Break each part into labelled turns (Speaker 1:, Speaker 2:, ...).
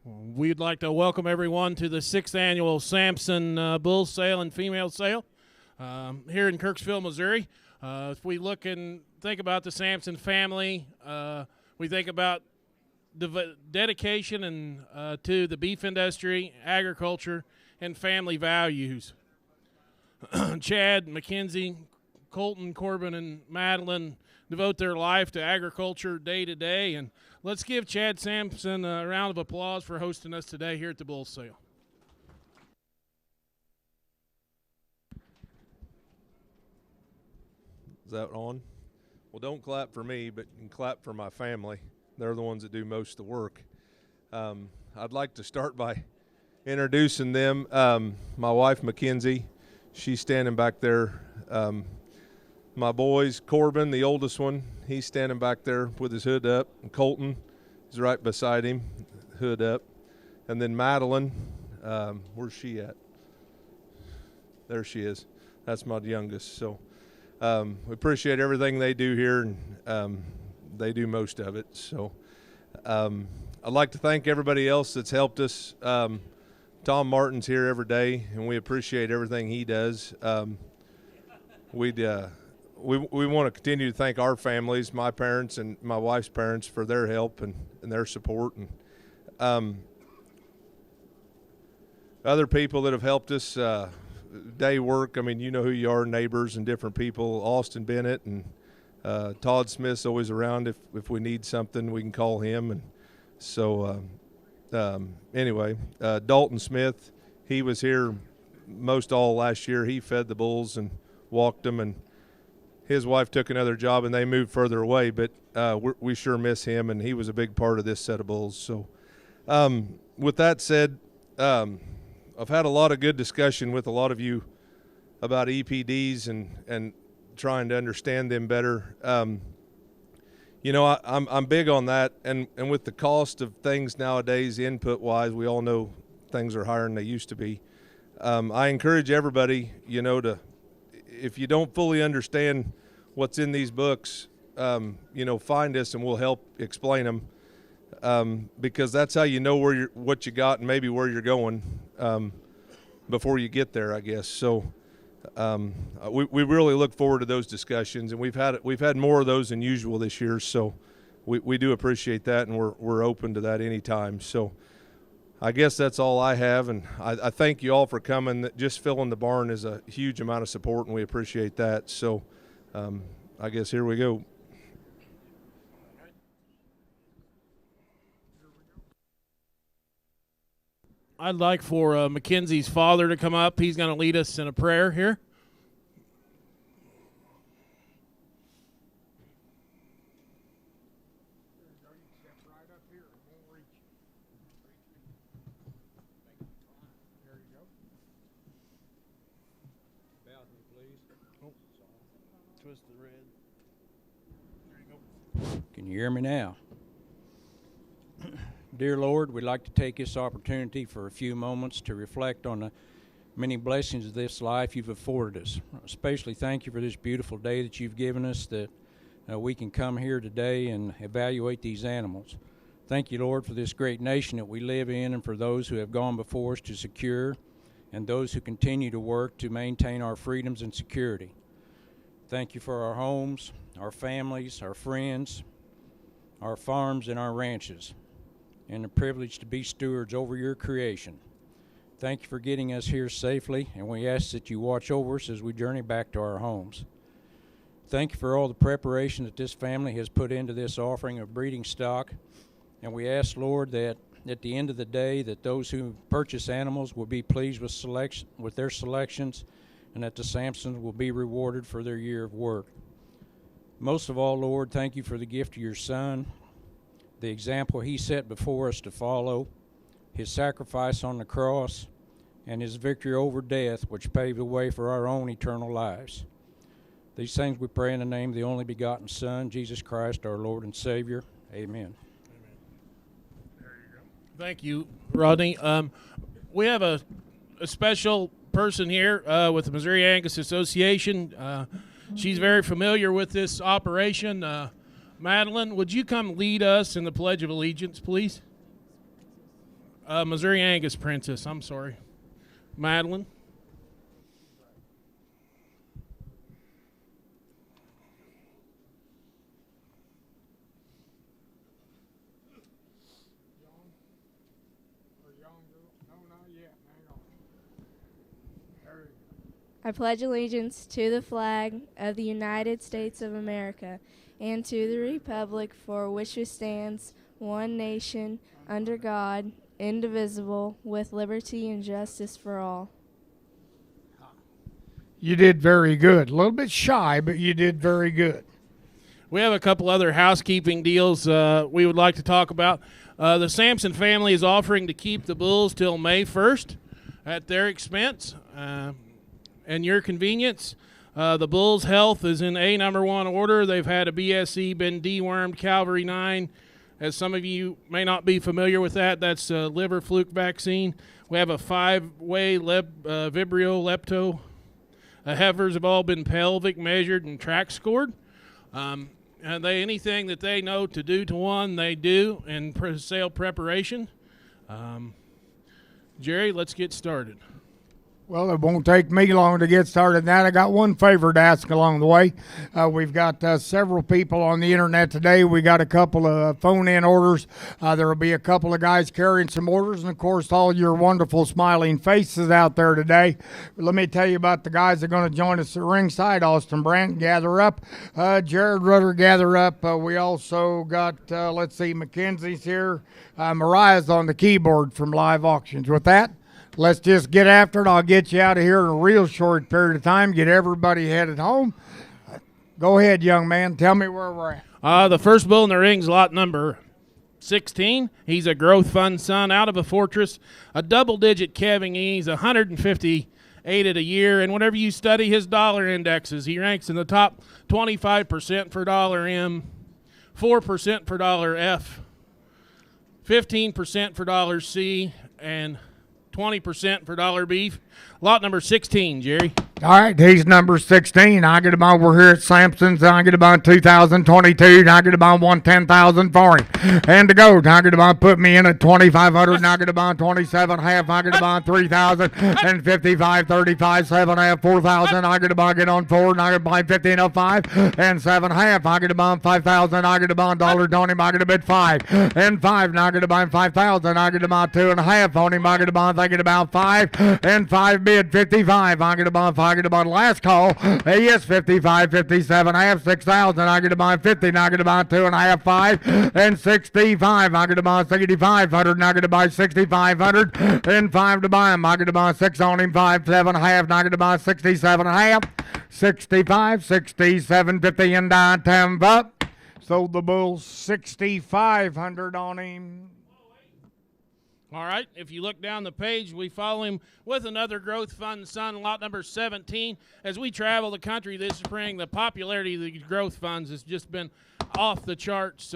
Speaker 1: We'd like to welcome everyone to the 6th annual Sampson Bull Sale and Female Sale here in Kirksville, Missouri. If we look and think about the Sampson family, we think about dedication and to the beef industry, agriculture, and family values. Chad, Mackenzie, Colton, Corbin, and Madeline devote their life to agriculture day to day. And let's give Chad Sampson a round of applause for hosting us today here at the Bull Sale.
Speaker 2: Is that on? Well, don't clap for me, but you can clap for my family. They're the ones that do most of the work. I'd like to start by introducing them. My wife, Mackenzie, she's standing back there. My boys, Corbin, the oldest one, he's standing back there with his hood up. And Colton is right beside him, hood up. And then Madeline, where's she at? There she is. That's my youngest. So we appreciate everything they do here, and they do most of it. So I'd like to thank everybody else that's helped us. Tom Martin's here every day, and we appreciate everything he does. We want to continue to thank our families, my parents and my wife's parents, for their help and their support, and other people that have helped us. Day work, I mean, you know who you are, neighbors and different people. Austin Bennett and Todd Smith's always around. If we need something, we can call him. And so anyway, Dalton Smith, he was here most all last year. He fed the bulls and walked them, and his wife took another job and they moved further away, but we sure miss him, and he was a big part of this set of bulls. So with that said, I've had a lot of good discussion with a lot of you about EPDs and trying to understand them better. You know, I'm big on that, and with the cost of things nowadays, input-wise, we all know things are higher than they used to be. I encourage everybody, you know, to, if you don't fully understand what's in these books, you know, find us and we'll help explain them, because that's how you know what you got and maybe where you're going before you get there, I guess. So we really look forward to those discussions, and we've had more of those than usual this year. So we do appreciate that, and we're open to that anytime. So I guess that's all I have, and I thank you all for coming. Just filling the barn is a huge amount of support, and we appreciate that. So I guess here we go.
Speaker 1: I'd like for Mackenzie's father to come up. He's going to lead us in a prayer here. Twist the red. There you go.
Speaker 3: Can you hear me now? Dear Lord, we'd like to take this opportunity for a few moments to reflect on the many blessings of this life you've afforded us. Especially thank you for this beautiful day that you've given us, that we can come here today and evaluate these animals. Thank you, Lord, for this great nation that we live in, and for those who have gone before us to secure, and those who continue to work to maintain our freedoms and security. Thank you for our homes, our families, our friends, our farms, and our ranches, and the privilege to be stewards over your creation. Thank you for getting us here safely, and we ask that you watch over us as we journey back to our homes. Thank you for all the preparation that this family has put into this offering of breeding stock, and we ask, Lord, that at the end of the day, that those who purchase animals will be pleased with their selections, and that the Sampsons will be rewarded for their year of work. Most of all, Lord, thank you for the gift of your Son, the example he set before us to follow, his sacrifice on the cross, and his victory over death, which paved the way for our own eternal lives. These things we pray in the name of the only begotten Son, Jesus Christ, our Lord and Savior. Amen.
Speaker 1: There you go. Thank you, Rodney. We have a special person here with the Missouri Angus Association. She's very familiar with this operation. Madeline, would you come lead us in the Pledge of Allegiance, please? Missouri Angus Princess. I'm sorry. Madeline.
Speaker 4: I pledge allegiance to the flag of the United States of America and to the republic for which it stands, one nation, under God, indivisible, with liberty and justice for all.
Speaker 5: You did very good. A little bit shy, but you did very good.
Speaker 1: We have a couple other housekeeping deals we would like to talk about. The Sampson family is offering to keep the bulls till May 1st at their expense. And your convenience. The bull's health is in a number one order. They've had a BSE, been dewormed, Calvary 9. As some of you may not be familiar with that, that's a liver fluke vaccine. We have a 5-way Vibrio lepto. Heifers have all been pelvic measured and track scored. And anything that they know to do to one, they do in sale preparation. Jerry, let's get started.
Speaker 5: Well, it won't take me long to get started now. I got one favor to ask along the way. We've got several people on the internet today. We got a couple of phone-in orders. There will be a couple of guys carrying some orders, and, of course, all your wonderful smiling faces out there today. Let me tell you about the guys that are going to join us at ringside. Austin Brandt, gather up. Jared Rudder, gather up. We also got, let's see, Mackenzie's here. Mariah's on the keyboard from Live Auctions. With that, let's just get after it. I'll get you out of here in a real short period of time, get everybody headed home. Go ahead, young man. Tell me where we're at.
Speaker 1: The first bull in the ring's lot number 16. He's a growth fund son out of a fortress, a double-digit calving ease, 158 at a year. And whenever you study his dollar indexes, he ranks in the top 25% for dollar M, 4% for dollar F, 15% for dollar C, and 20% for dollar beef. Lot number 16, Jerry.
Speaker 5: All right, he's number 16. I get him on. We're here at Sampson's. I get him on 2022. I get him on 110,000 for him. And to go, I get him on. Put me in at 2,500. I get him on 27 half. I get him on 3,000 and 55, 35, 7 half, 4,000. I get him on. Get on 4. And I get him on 15.05 and 7 half. I get him on 5,000. I get him on $1 I get him at 5 and 5. And I get him on 5,000. I get him on 2.5 on him. I get him on thinking about 5 and 5 bid 55. I get him on 5. I get him on last call. Yes, 55, 57, half, 6,000. I get him on 50. I get him on 2.5, 5, and 65. I get him on 6,500. And I get him on 6,500 and 5 to buy him. I get him on 6 on him, 5, 7, half. And I get him on 67 half, 65, 67, 50 and downtown up. Sold the bull 6,500 on him.
Speaker 1: All right, if you look down the page, we follow him with another growth fund son, lot number 17. As we travel the country this spring, the popularity of the growth funds has just been off the charts.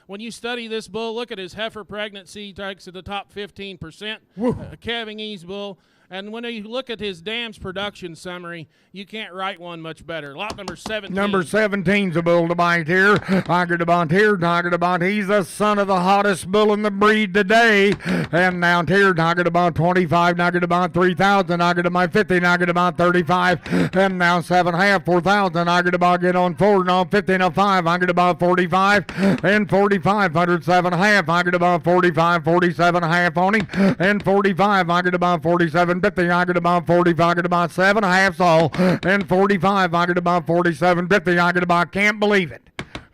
Speaker 1: When you study this bull, look at his heifer pregnancy, he takes at the top 15%, a calving ease bull. And when you look at his dams production summary, you can't write one much better. Lot number 17.
Speaker 5: Number 17's a bull to bite here. I get about here. I get about he's the son of the hottest bull in the breed today. And down here, I get about 25. I get about 3,000. I get about 50. I get about 35. And now 7 half, 4,000. I get about get on 4 and on 15 and 5. I get about 45 and 4,500. 7 half. I get about 45, 47 half on him. And 45. I get about 47. 50, I get about 45, I get about 7 halves all, and 45, I get about 47, 50, I get about, can't believe it.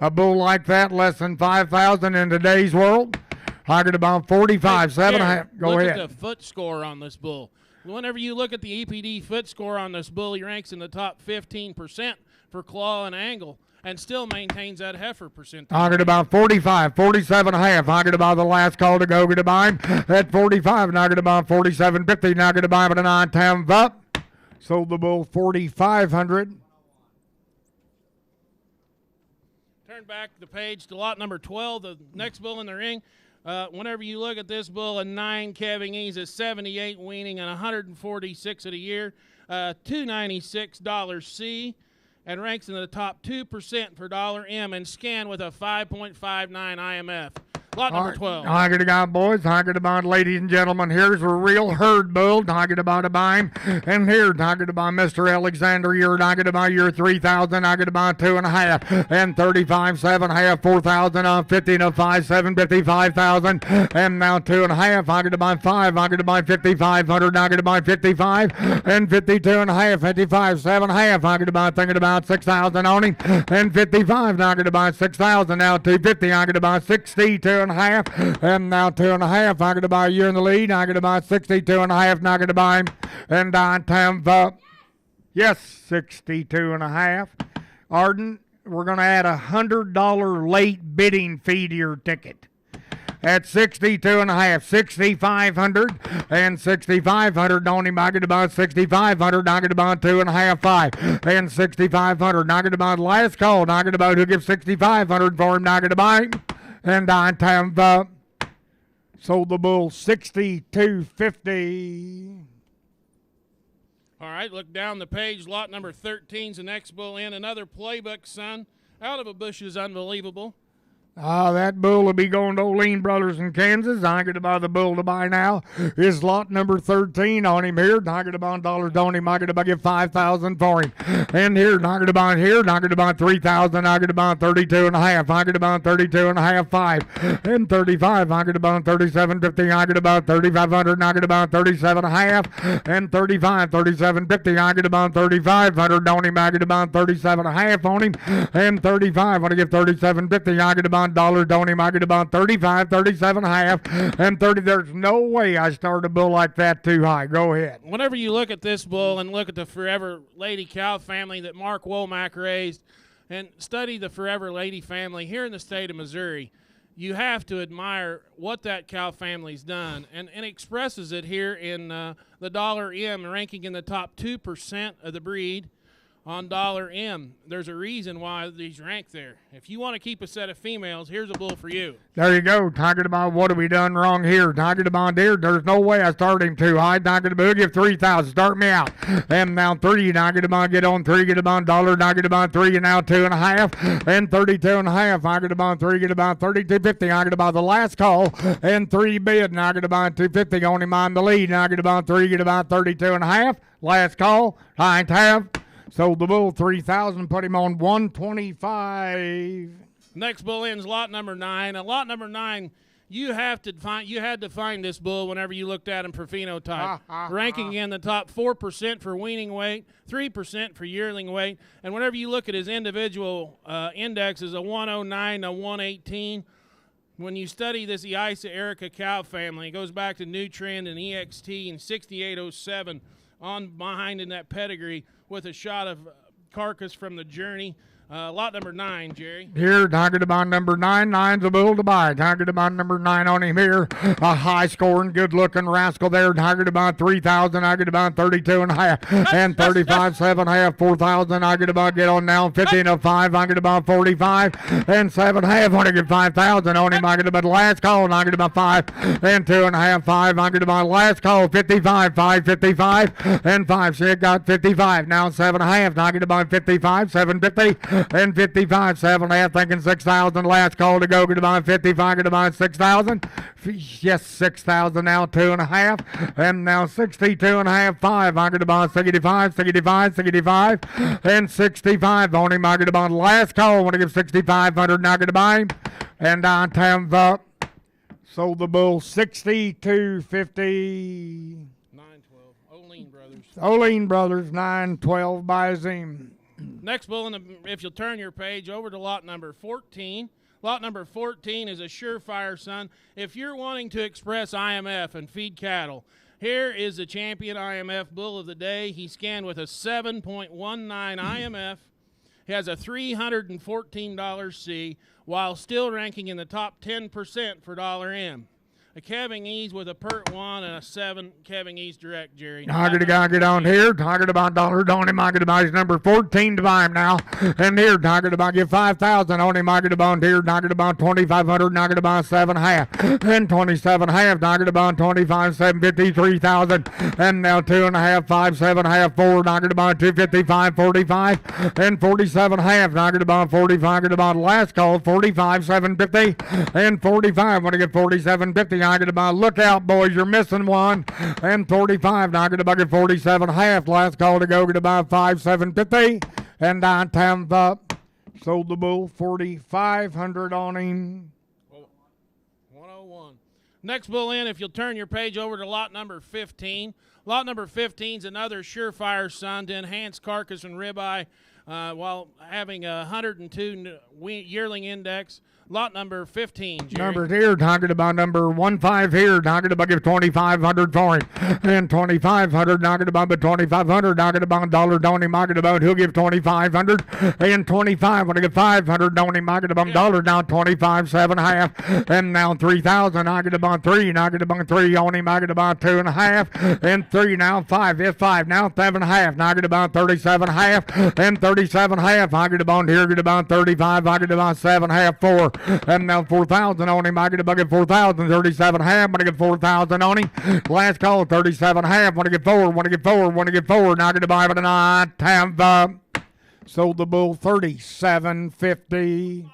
Speaker 5: A bull like that, less than 5,000 in today's world. I get about 45, 7 half. Go
Speaker 1: look
Speaker 5: ahead.
Speaker 1: Look at the foot score on this bull. Whenever you look at the EPD foot score on this bull, he ranks in the top 15% for claw and angle, and still maintains that heifer percentage.
Speaker 5: I get about 45, 47 and a half. I get about the last call to go get a buy him at 45, and I get about 47, 50. Now get a buy him at a 9-10 up. Sold the bull 4,500.
Speaker 1: Turn back the page to lot number 12, the next bull in the ring. Whenever you look at this bull, a 9 calving ease, a 78 weaning, and 146 at a year, $296 C. And ranks in the top 2% for dollar M and scan with a 5.59 IMF. Lot number 12.
Speaker 5: I get about boys, I get about ladies and gentlemen. Here's a real herd bull. I get about a bime. And here, I get about Mr. Alexander. I get about your 3,000. I get about 2.5. And 35, 7.5, 4,000, 50 to 5, 7, 55,000. And now 2.5. I get about 5. I get about 5,500. I get about 55. And 52.5, 55, 7.5. I get about thinking about 6,000 on him. And 55. Now I get about 6,000. Now 250. I get about 62.5. And now 2.5. I get about you in the lead. I get about 62.5. Now I get about him. And I time up. Yes, 62.5. Arden, we're going to add $100 late bidding fee to your ticket. At 62.5, 6,500, and 6,500 on him. I get about 6,500. I get about 2.5, 5, and 6,500. I get about last call. I get about who gives 6,500 for him. I get about him. And I time up. Sold the bull 62.50.
Speaker 1: All right, look down the page. Lot number 13's the next bull in. Another playbook, son. Out of a bush is unbelievable.
Speaker 5: That bull will be going to Olean Brothers in Kansas. I get to buy the bull to buy now. Is lot number 13 on him here. I get to buy dollars on him. I get to buy give 5,000 for him. And here, I get to buy here. I get to buy 3,000. I get to buy 32.5. I get to buy 32.5, 5, and 35. I get to buy 37.50. I get to buy 3,500. I get to buy 37.5 and 35, 37.50. I get to buy 3,500 on him. I get to buy 37.5 on him and 35. I want to give 37.50. I get to buy dollars on him. I get about 35, 37.5, and 30. There's no way I start a bull like that too high. Go ahead.
Speaker 1: Whenever you look at this bull and look at the Forever Lady cow family that Mark Womack raised and study the Forever Lady family here in the state of Missouri, you have to admire what that cow family's done. And expresses it here in the Dollar M, ranking in the top 2% of the breed. On Dollar M, there's a reason why these rank there. If you want to keep a set of females, here's a bull for you.
Speaker 5: There you go. Talking about what have we done wrong here. Talking about deer. There's no way I start him too high. Talking about give 3,000. Start me out. And now 3. Talking about get on 3. Get about $1. Talking about 3. And now 2.5. And 32.5. I get about 3. Get about 32.50. I get about the last call. And 3 bid. And I get about 250 on him on the lead. And I get about 3. Get about 32.5. Last call. I have. Sold the bull 3,000, put him on 125.
Speaker 1: Next bull in's lot number 9. Lot number 9, you had to find this bull whenever you looked at him for phenotype. Ranking in the top 4% for weaning weight, 3% for yearling weight, and whenever you look at his individual indexes, a 109, a 118. When you study this Eisa Erica cow family, it goes back to Nutrend and EXT and 6807 on behind in that pedigree, with a shot of carcass from the Journey. Lot number 9, Jerry.
Speaker 5: Here, target about number 9. 9's a bull to buy. Target about number 9 on him here. A high-scoring, good-looking rascal there. Target about 3,000. I get about 32.5 and 35, 7.5, 4,000. I get about get on now 15 of 5. I get about 45 and 7.5. Want to get 5,000 on him. I get about last call and I get about 5 and 2.5, 5. I get about last call 55, 5, 55 and 5. She got 55 now 7.5. I get about 55, 750. And 55, 7.5, thinking 6,000. Last call to go. Get about 55, get about 6,000. Yes, 6,000 now, 2.5. And now 62.5, 5. I get about 65, 65, 65. And 65 on him. I get about last call. I want to give 6,500. Now get about him. And on time up. Sold the bull 62.50.
Speaker 1: 912. Olean Brothers.
Speaker 5: Olean Brothers, 912 buys him.
Speaker 1: Next bull, if you'll turn your page over to lot number 14. Lot number 14 is a surefire, son. If you're wanting to express IMF and feed cattle, here is the champion IMF bull of the day. He scanned with a 7.19 IMF. He has a $314 C, while still ranking in the top 10% for $M. a calving ease with a pert 1 and a 7 calving ease direct, Jerry.
Speaker 5: Target on here. Target about $1 on him. I get about his number 14 to buy him now. And here, target about give 5,000 on him. I get about here. Target about 2,500. Target about 7.5. And 27.5. Target about 25, 750, 3,000. And now 2.5, 5, 7.5, 4. Target about 255, 45. And 47.5. Target about 45. Target about last call 45, 750. And 45. When I get 47.50. I get about look out, boys. You're missing one. And 45. Now I get about 47.5. Last call to go. Get about 5, 750. And downtown up. Sold the bull 4,500 on him.
Speaker 1: 101. Next bull in, if you'll turn your page over to lot number 15. Lot number 15 is another surefire son to enhance carcass and ribeye while having a 102 yearling index. Lot number 15, Jerry.
Speaker 5: Numbers here, talking about number 15 here, talking about give 2,500 for him. And 2,500, talking about 2,500, talking about $1 on him, talking about he'll give 2,500. And 25, when I get 500 on him, talking about $1 down 25, 7.5. And now 3,000, talking about 3, talking about 3 on him, talking about 2.5. And 3 now 5, if 5 now 7.5, talking about 37.5. And 37.5, talking about here, get about 35, talking about 7.5, 4. And now 4,000 on him. I get a bucket 4,000, 37.5. Want to get 4,000 on him. Last call 37.5. Want to get 4. Want to get 4. Want to get 4. Now get a buy tonight. Have sold the bull 37.50.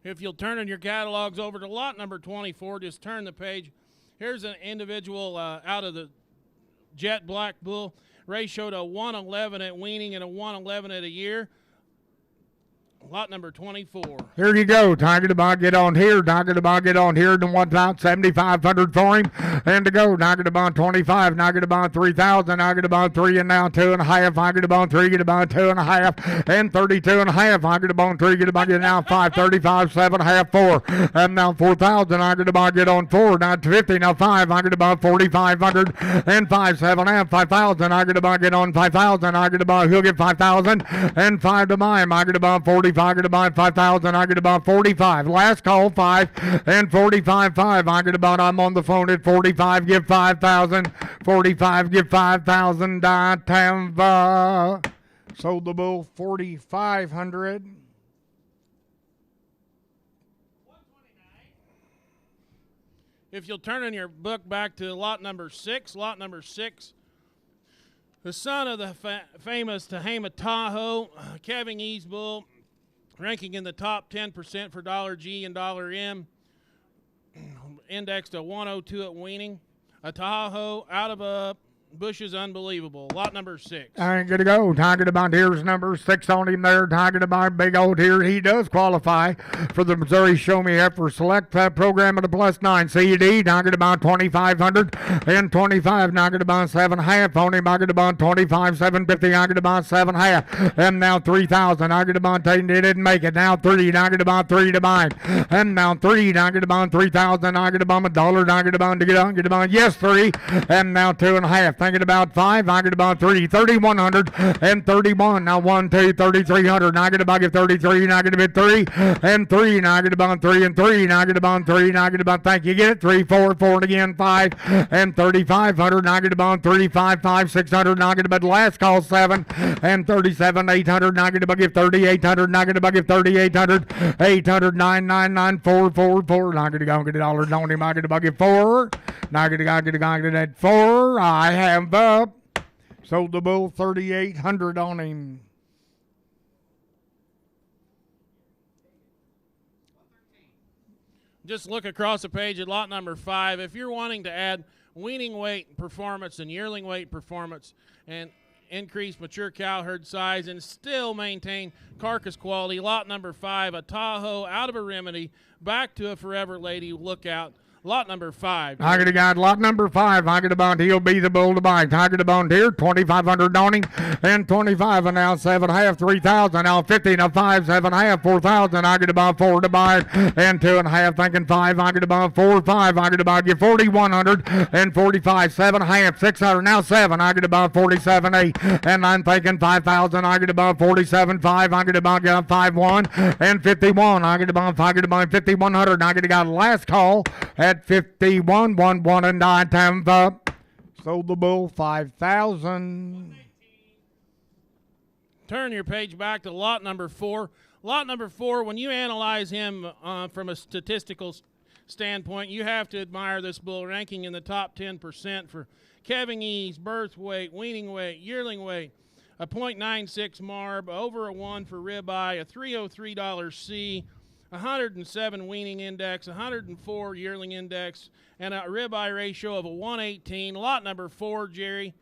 Speaker 1: If you'll turn in your catalogs over to lot number 24, just turn the page. Here's an individual out of the jet black bull. Ray showed a 111 at weaning and a 111 at a year. Lot number 24.
Speaker 5: Here you go. Talking about get on here. Talking about get on here. And 1,7,500 for him. And to go. Talking about 25. Talking about 3,000. Talking about 3 and now 2.5. Talking about 3. Get about 2.5. And 32.5. Talking about 3. Get about get now 5. 35. 7.5. 4. And now 4,000. Talking about get on 4. Now 50. Now 5. Talking about 4,500. And 5. 7.5. 5,000. Talking about get on 5,000. Talking about he'll get 5,000. And 5 to mine. Talking about 40. I get about 5,000. I get about 45. Last call 5 and 45. 5. I get about I'm on the phone at 45. Give 5,000. 45. Give 5,000. Downtown. Sold the bull 4,500.
Speaker 1: If you'll turn in your book back to lot number 6, lot number 6. The son of the famous Tehama Tahoe, calving ease bull, ranking in the top 10% for $G and $M, indexed to 102 at weaning. A Tahoe out of a bush is unbelievable. Lot number 6.
Speaker 5: I ain't gonna go. Talking about here's number 6 on him there. Talking about big old here. He does qualify for the Missouri Show Me Heifer Select program at a +9 CED. Talking about 2,500 and 25. Talking about 7.5 on him. Talking about 25, 750. Talking about 7.5. And now 3,000. Talking about they didn't make it. Now 3. Talking about 3 to mine. And now 3. Talking about 3,000. Talking about $1. Talking about to get on. Get about yes 3. And now 2.5. Thinking about 5. I get about 3. 3,100 and 31. Now 1, 2, 3,300. Now I get about 33. Now I get about 3 and 3. Now I get about 3 and 3. Now I get about 3. Now I get about thank you. Get it 3, 4, 4 and again 5 and 3,500. Now I get about 35, 5, 600. Now I get about last call 7 and 37, 800. Now I get about 3,800. Now I get about 3,800. 800, 999, 444. Now I get $1 on him. I get about 4. Now I get that 4. I have up. Sold the bull 3,800 on him.
Speaker 1: Just look across the page at lot number 5. If you're wanting to add weaning weight performance and yearling weight performance and increase mature cow herd size and still maintain carcass quality, lot number 5, a Tahoe out of a remedy, back to a forever lady lookout. Lot number 5.
Speaker 5: I could have got lot number 5. I could have bought he'll be the bull to buy. I could have bought here 2,500 on him and 25 and now 7.5 3,000 now 50 now 5 7.5 4,000. I could have bought 4 to buy and 2.5 thinking 5. I could have bought 4 5. I could have bought you 4,100 and 45 7.5 600 now 7. I could have bought 47 8 and I'm thinking 5,000. I could have bought 47 5. I could have bought 5 1 and 51. I could have bought 5,100. I could have got last call at 51 1 1 and 9 times up. Sold the bull 5,000.
Speaker 1: Turn your page back to lot number 4. Lot number 4, when you analyze him from a statistical standpoint, you have to admire this bull ranking in the top 10% for calving ease, birth weight, weaning weight, yearling weight, a .96 marb, over a 1 for ribeye, a $303 C, 107 weaning index, 104 yearling index, and a ribeye ratio of a 118. Lot number 4, Jerry.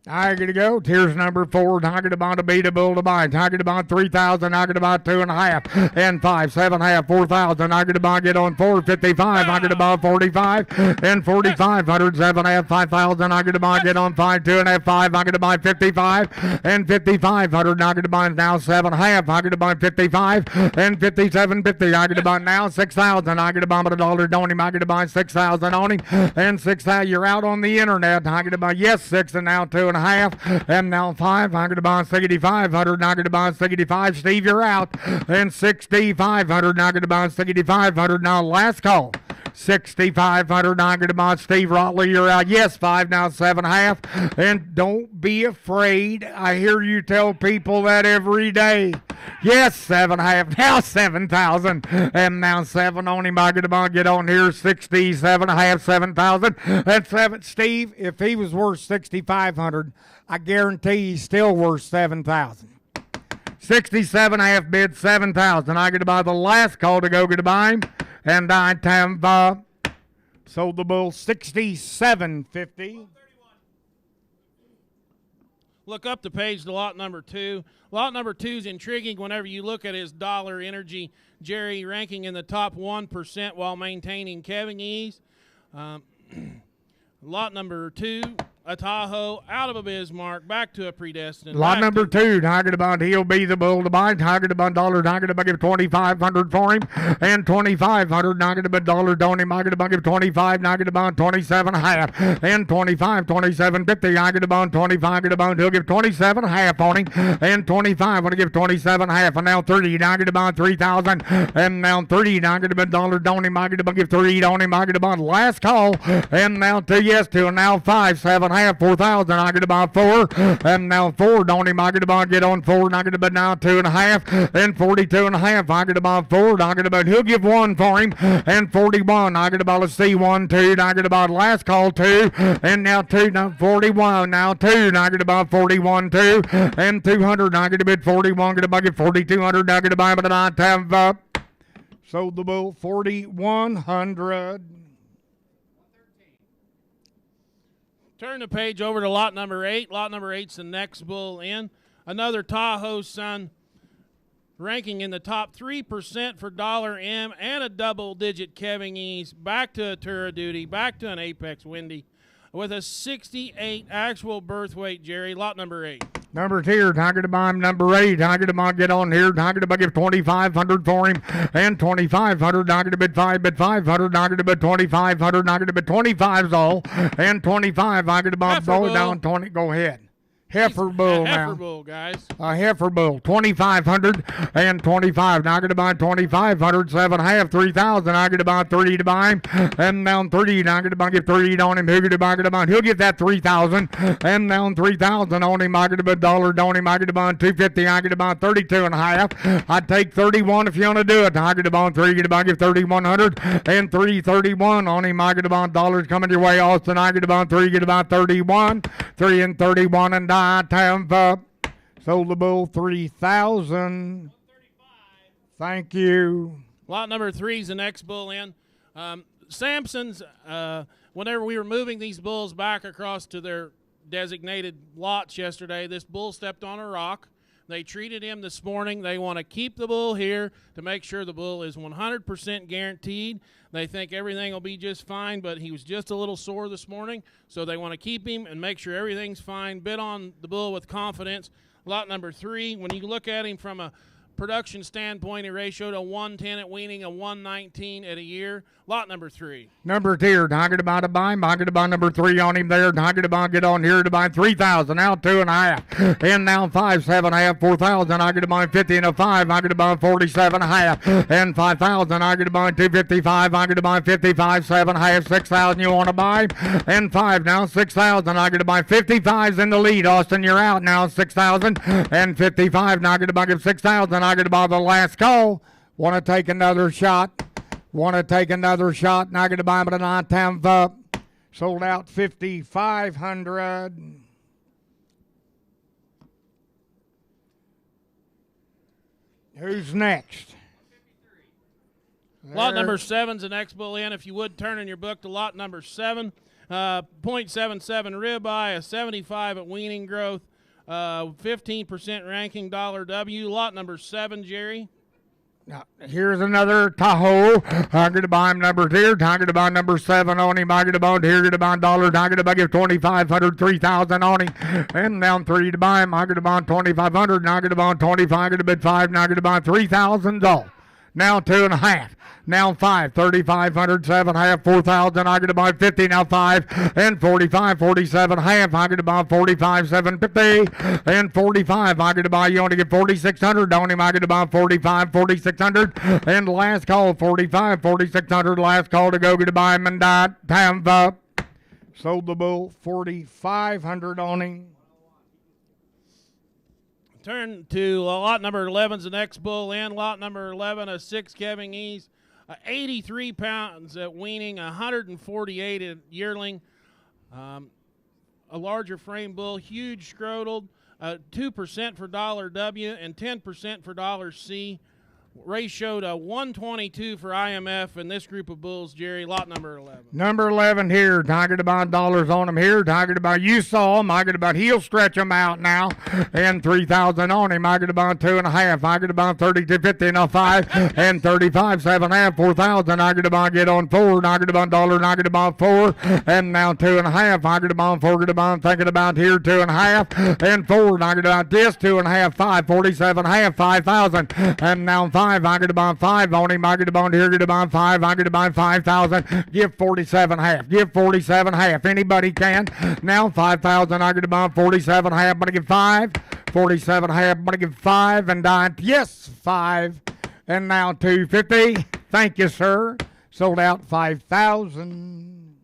Speaker 5: I get to go. Here's number 4. Tiger to bond to beat a bull to buy. Tiger to bond 3,000. Tiger to bond 2.5 and 5 7.5 4,000. Tiger to bond get on 455. Tiger to bond 45 and 4,500 7.5 5,000. Tiger to bond get on 5 2.5 5. Tiger to bond 55 and 5,500. Tiger to bond now 7.5. Tiger to bond 55 and 57.50. Tiger to bond now 6,000. Tiger to bond $1 on him. Tiger to bond 6,000 on him and 6,000. You're out on the internet. Tiger to bond yes 6 and now 2.5 and now 5. I could have bought 6,500. I could have bought 65. Steve, you're out. And 6,500. I could have bought 6,500. Now last call. 6,500. I could have bought Steve Rotley. You're out. Yes, 5 now 7.5. And don't be afraid. I hear you tell people that every day. Yes, 7.5. Now 7,000. And now 7 on him. I could have bought get on here 67.5 7,000. And 7. Steve, if he was worth 6,500, I guarantee he's still worth 7,000. 67.5 bid 7,000. I get to buy the last call to go get to buy him. And I time sold the bull 67.50.
Speaker 1: Look up the page to lot number 2. Lot number 2 is intriguing whenever you look at his dollar energy. Jerry ranking in the top 1% while maintaining calving ease. Lot number 2, a Tahoe, out of a Bismarck, back to a predestined.
Speaker 5: Lot number 2, Tiger to bond, he'll be the bull to buy. Tiger to bond $1, Tiger to bond give 2,500 for him, and 2,500. Tiger to bond $1 on him. Tiger to bond give 25. Tiger to bond 27.5, and 25, 27.50. Tiger to bond 25. Tiger to bond he'll give 27.5 on him, and 25. Want to give 27.5, and now 30. Tiger to bond 3,000, and now 30. Tiger to bond $1 on him. Tiger to bond give 3 on him. Tiger to bond last call, and now 2 yes 2, and now 5 7.5 4,000. I get about 4, and now 4 don't him. I get about get on 4, and I get about now 2.5, and 42.5. I get about 4. I get about he'll give 1 for him, and 41. I get about a C1 2. I get about last call 2, and now 2 now 41. Now 2. And I get about 41 2, and 200. I get about 41. Get about get 4,200. I get about I have sold the bull 4,100.
Speaker 1: Turn the page over to lot number 8. Lot number 8's the next bull in. Another Tahoe son, ranking in the top 3% for dollar M and a double-digit calving ease. Back to a Tura duty, back to an Apex Windy with a 68 actual birth weight, Jerry. Lot number 8.
Speaker 5: Number 2, Tiger to buy him. Number 8, Tiger to buy get on here. Tiger to buy give 2,500 for him, and 2,500. Tiger to bid 500. Tiger to bid 2,500. Tiger to bid 25's all, and 25. Tiger to buy go down 20. Go ahead. Heifer bull now.
Speaker 1: Heifer bull, guys.
Speaker 5: A heifer bull, 2,500 and 25. Now I get to buy 2,500, 7.5, 3,000. I get to buy 30 to buy him, and down 30. Now I get to buy give 30 on him. Who get to buy? He'll get that 3,000, and down 3,000 on him. I get to buy $1 on him. I get to buy 250. I get to buy 32.5. I'd take 31 if you want to do it. I get to buy 3. Get to buy give 3,100 and 331 on him. I get to buy $1 coming your way, Austin. I get to buy 3. Get to buy 31, 3 and 31 and time up. Sold the bull 3,000. Thank you.
Speaker 1: Lot number 3 is the next bull in. Sampson's, whenever we were moving these bulls back across to their designated lots yesterday, this bull stepped on a rock, They treated him this morning. They want to keep the bull here to make sure the bull is 100% guaranteed. They think everything will be just fine, but he was just a little sore this morning, so they want to keep him and make sure everything's fine. Bid on the bull with confidence. Lot number 3, when you look at him from a production standpoint, he ratioed a 110 at weaning, a 119 at a year. Lot number 3.
Speaker 5: Number 2, talking about a buy. Talking about number 3 on him there. Talking about get on here to buy 3,000. Now 2.5. And now 5, 7.5, 4,000. I get to buy 50 and a 5. I get to buy 47.5. And 5,000. I get to buy 255. I get to buy 55, 7.5, 6,000. You want to buy? And 5 now 6,000. I get to buy 55's in the lead. Austin, you're out now. 6,000 and 55. Now I get to buy 6,000. I get to buy the last call. Want to take another shot? Want to take another shot? Now I get to buy him at a 9-10 up. Sold out 5,500. Who's next?
Speaker 1: Lot number 7's the next bull in. If you would turn in your book to lot number 7. 0.77 ribeye, a 75 at weaning growth, 15% ranking $W. Lot number 7, Jerry.
Speaker 5: Now, here's another Tahoe. I'm going to buy him number 2. I'm going to buy number 7 on him. I'm going to buy here. Going to buy $1. I'm going to buy 2,500, 3,000 on him. And now 3 to buy him. I'm going to buy 2,500. Now I'm going to buy 25. I'm going to bid 5. Now I'm going to buy 3,000 all. Now 2.5. Now 5, 3,500, 7.5, 4,000. I'm going to buy 50. Now 5 and 45, 47.5. I'm going to buy 45, 750 and 45. I'm going to buy. You only get 4,600 on him. I'm going to buy 45, 4,600 and last call 45, 4,600. Last call to go. Going to buy him and time up. Sold the bull 4,500 on him.
Speaker 1: Turn to lot number 11's the next bull in. Lot number 11, a 6 Kevin Ease, 83 pounds at weaning, 148 at yearling. A larger frame bull, huge scrotal, 2% for $W and 10% for $C. Ray showed a 122 for IMF in this group of bulls, Jerry. Lot number 11.
Speaker 5: Number 11 here. Talking about dollars on him here. Talking about you saw him. I get about he'll stretch him out now. And 3,000 on him. I get about 2.5. I get about 32.50 and a 5 and 35, 7.5, 4,000. I get about get on 4. I get about $1. I get about 4 and now 2.5. I get about 4. Get about thinking about here 2.5 and 4. I get about this 2.5, 5, 47.5, 5,000 and now 5. I get to buy 5 on him. I get to buy here. Get to buy 5. I get to buy 5,000. Give 47.5. Give 47.5. Anybody can. Now 5,000. I get to buy 47.5. I'm gonna give 5. 47.5. I'm gonna give 5 and 9. Yes, 5. And now 250. Thank you, sir. Sold out 5,000.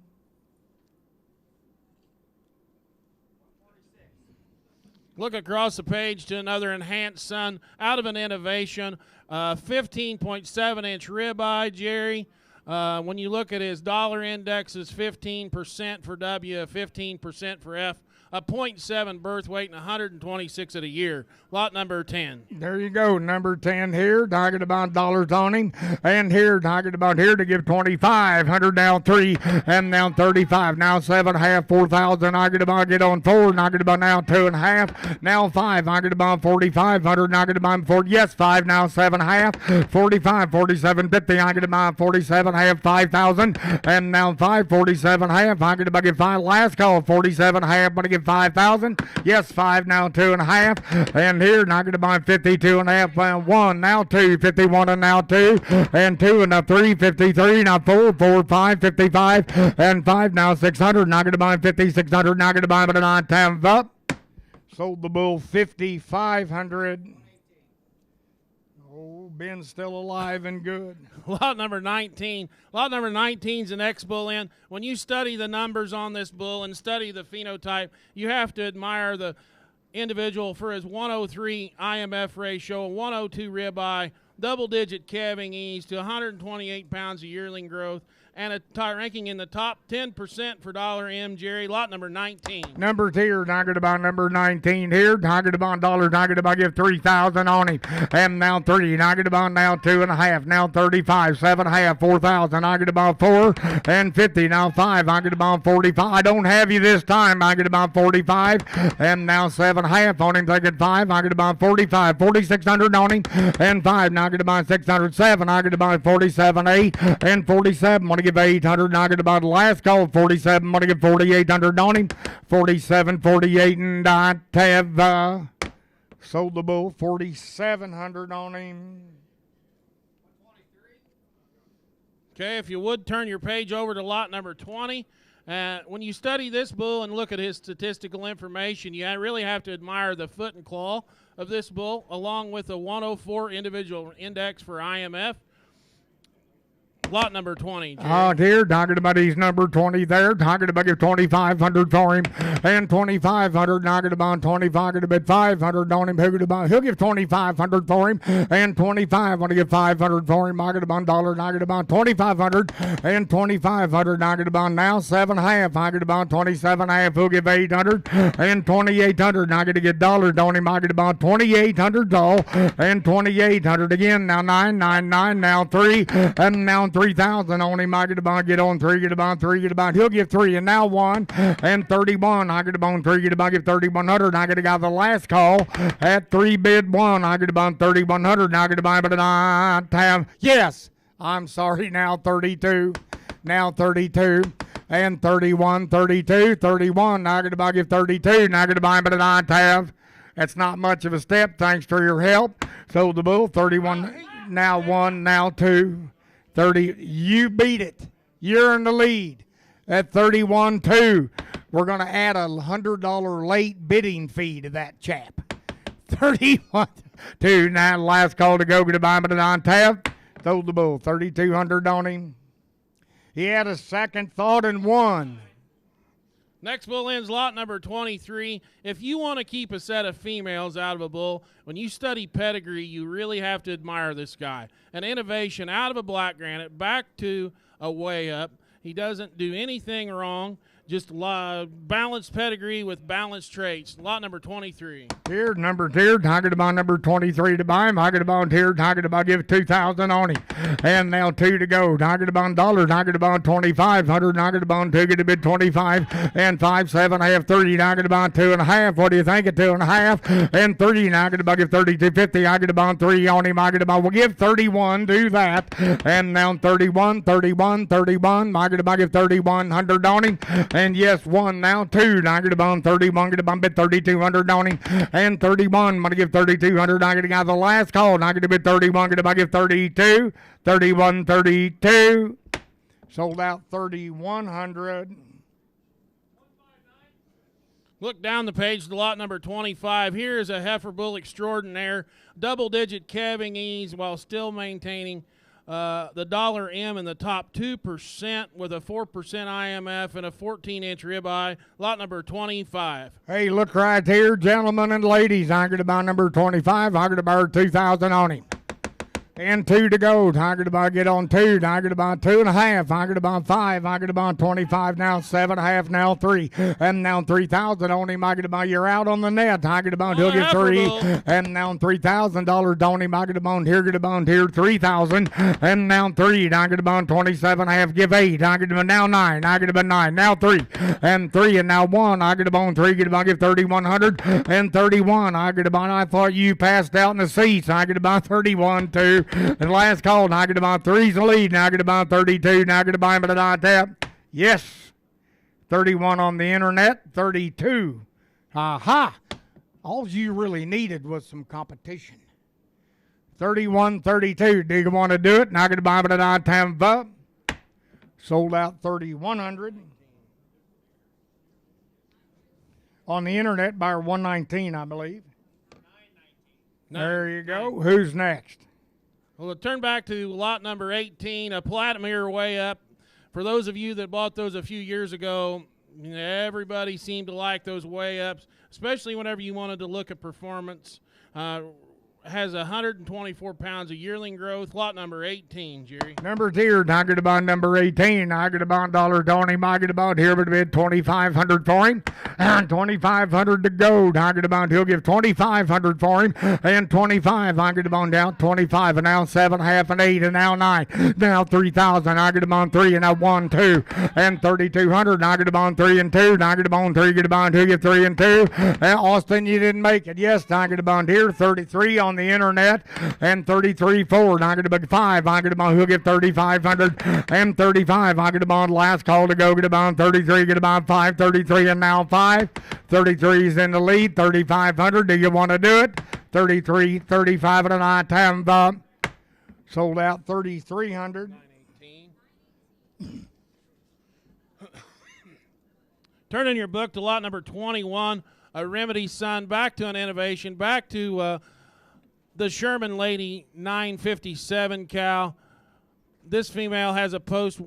Speaker 1: Look across the page to another enhanced sun out of an innovation. 15.7-inch ribeye, Jerry. When you look at his dollar index, is 15% for W, 15% for F. A 0.7 birth weight and 126 at a year. Lot number 10.
Speaker 5: There you go. Number 10 here. Talking about dollars on him. And here, talking about here to give 2,500. Now 3 and now 35. Now 7.5, 4,000. I get about get on 4. Now get about now 2.5. Now 5. I get about 4,500. Now get about 4. Yes, 5. Now 7.5. 45, 47.50. I get about 47.5, 5,000. And now 5, 47.5. I get about get 5. Last call 47.5. But I get 5,000. Yes, 5 now 2.5. And here now going to buy 52.5 and 1 now 2, 51 and now 2 and 2 and now 3, 53 now 4, 4, 5, 55 and 5 now 600. Now going to buy 5,600. Now going to buy but a 9 times up. Sold the bull 5,500. Oh, Ben's still alive and good.
Speaker 1: Lot number 19. Lot number 19 is the next bull in. When you study the numbers on this bull and study the phenotype, you have to admire the individual for his 103 IMF ratio, a 102 ribeye, double-digit calving ease to 128 pounds of yearling growth, and a tie ranking in the top 10% for $M, Jerry. Lot number 19.
Speaker 5: Number 2, talking about number 19 here. Talking about dollar, talking about give 3,000 on him. And now 3, talking about now 2.5, now 35, 7.5, 4,000, talking about 4, and 50, now 5, talking about 45. I don't have you this time, talking about 45, and now 7.5 on him, taking 5, talking about 45, 4,600 on him, and 5, talking about 607, talking about 47, 8, and 47, want to give 800, talking about last call, 47, want to give 4,800 on him, 47, 48, and I have sold the bull, 4,700 on him.
Speaker 1: Okay, if you would turn your page over to lot number 20. When you study this bull and look at his statistical information, you really have to admire the foot and claw of this bull, along with a 104 individual index for IMF. Lot number 20.
Speaker 5: Out here, talking about he's number 20 there. Talking about give 2,500 for him. And 2,500, talking about 25, about 500 on him. He'll give 2,500 for him. And 25, want to give 500 for him. Talking about dollar, talking about 2,500. And 2,500, talking about now 7.5. Talking about 27.5, he'll give 800. And 2,800, not going to get dollars on him. Talking about 2,800 all. And 2,800 again. Now 999, now 3. And now 3,000 on him. I get about get on 3, get about 3, get about. He'll give 3 and now 1 and 31. I get about 3, get about give 3,100. I get a guy the last call at 3 bid 1. I get about 3,100. Now I get about but I have yes. I'm sorry. Now 32. Now 32 and 31, 32, 31. I get about give 32. Now I get about but I have. That's not much of a step. Thanks for your help. Sold the bull 31. Now 1. Now 2. 30, you beat it. You're in the lead at 31-2. We're going to add a $100 late bidding fee to that chap. 31-2. Now last call to go. Goodbye, but on tab. Sold the bull. 3,200 on him. He had a second thought and won.
Speaker 1: Next bull ends lot number 23. If you want to keep a set of females out of a bull, when you study pedigree, you really have to admire this guy. An innovation out of a black granite back to a way up. He doesn't do anything wrong. Just balanced pedigree with balanced traits. Lot number 23.
Speaker 5: Here, number 2, talking about number 23 to buy him. Talking about here, talking about give 2,000 on him. And now 2 to go. Talking about dollar, talking about 2,500. Talking about 2, get a bid 25. And 5, 7.5, 30. Talking about 2.5. What do you think of 2.5? And 30. Talking about give 32.50. Talking about 3 on him. Talking about we'll give 31. Do that. And now 31, 31, 31. Talking about give 3,100 on him. And yes, 1, now 2. I get about 31, get about bid 3,200 on him. And 31, I'm going to give 3,200. I get a guy the last call. I get a bid 31, get about give 32. 31, 32. Sold out 3,100.
Speaker 1: Look down the page to lot number 25. Here is a heifer bull extraordinaire. Double-digit calving ease while still maintaining the $M in the top 2% with a 4% IMF and a 14-inch ribeye. Lot number 25.
Speaker 5: Hey, look right here, gentlemen and ladies. I get about number 25. I get about 2,000 on him. And 2 to go. I get about get on 2. I get about 2.5. I get about 5. I get about 25 now. 7.5 now 3. And now 3,000 on him. I get about you're out on the net. I get about he'll get 3. And now $3,000 on him. I get about here. Get about here 3,000. And now 3. I get about 27.5. Give 8. I get about now 9. I get about 9. Now 3. And 3 and now 1. I get about 3. Get about give 3,100 and 31. I get about I thought you passed out in the seats. I get about 31 2. And last call, now I get about 3's the lead. Now I get about 32. Now I get about but I tap. Yes. 31 on the internet. 32. Aha. All you really needed was some competition. 31, 32. Do you want to do it? Now I get about but I tap. Sold out 3,100. On the internet, buyer 119, I believe. There you go. Who's next?
Speaker 1: Well, turn back to lot number 18, a Platimir way up. For those of you that bought those a few years ago, everybody seemed to like those way ups, especially whenever you wanted to look at performance. has 124 pounds of yearling growth. Lot number 18, Jerry.
Speaker 5: Number 2, I get about number 18. I get about $1 I get about here would bid 2,500 for him. And 2,500 to go. I get about he'll give 2,500 for him. And 25. I get about down 25 and now 7, half and 8 and now 9. Now 3,000. I get about 3 and now 1, 2 and 3,200. I get about 3 and 2. I get about 3. Get about 2. Get 3 and 2. And Austin, you didn't make it. Yes, I get about here 33 on the internet and 33 forward. I get about 5. I get about he'll get 3,500 and 35. I get about last call to go. Get about 33. Get about 5. 33 and now 5. 33 is in the lead. 3,500. Do you want to do it? 33, 35 and a 9 time bump. Sold out 3,300.
Speaker 1: 918. Turn in your book to lot number 21. A Remedy Son. Back to an innovation. Back to the Sherman Lady 957 cow. This female has a post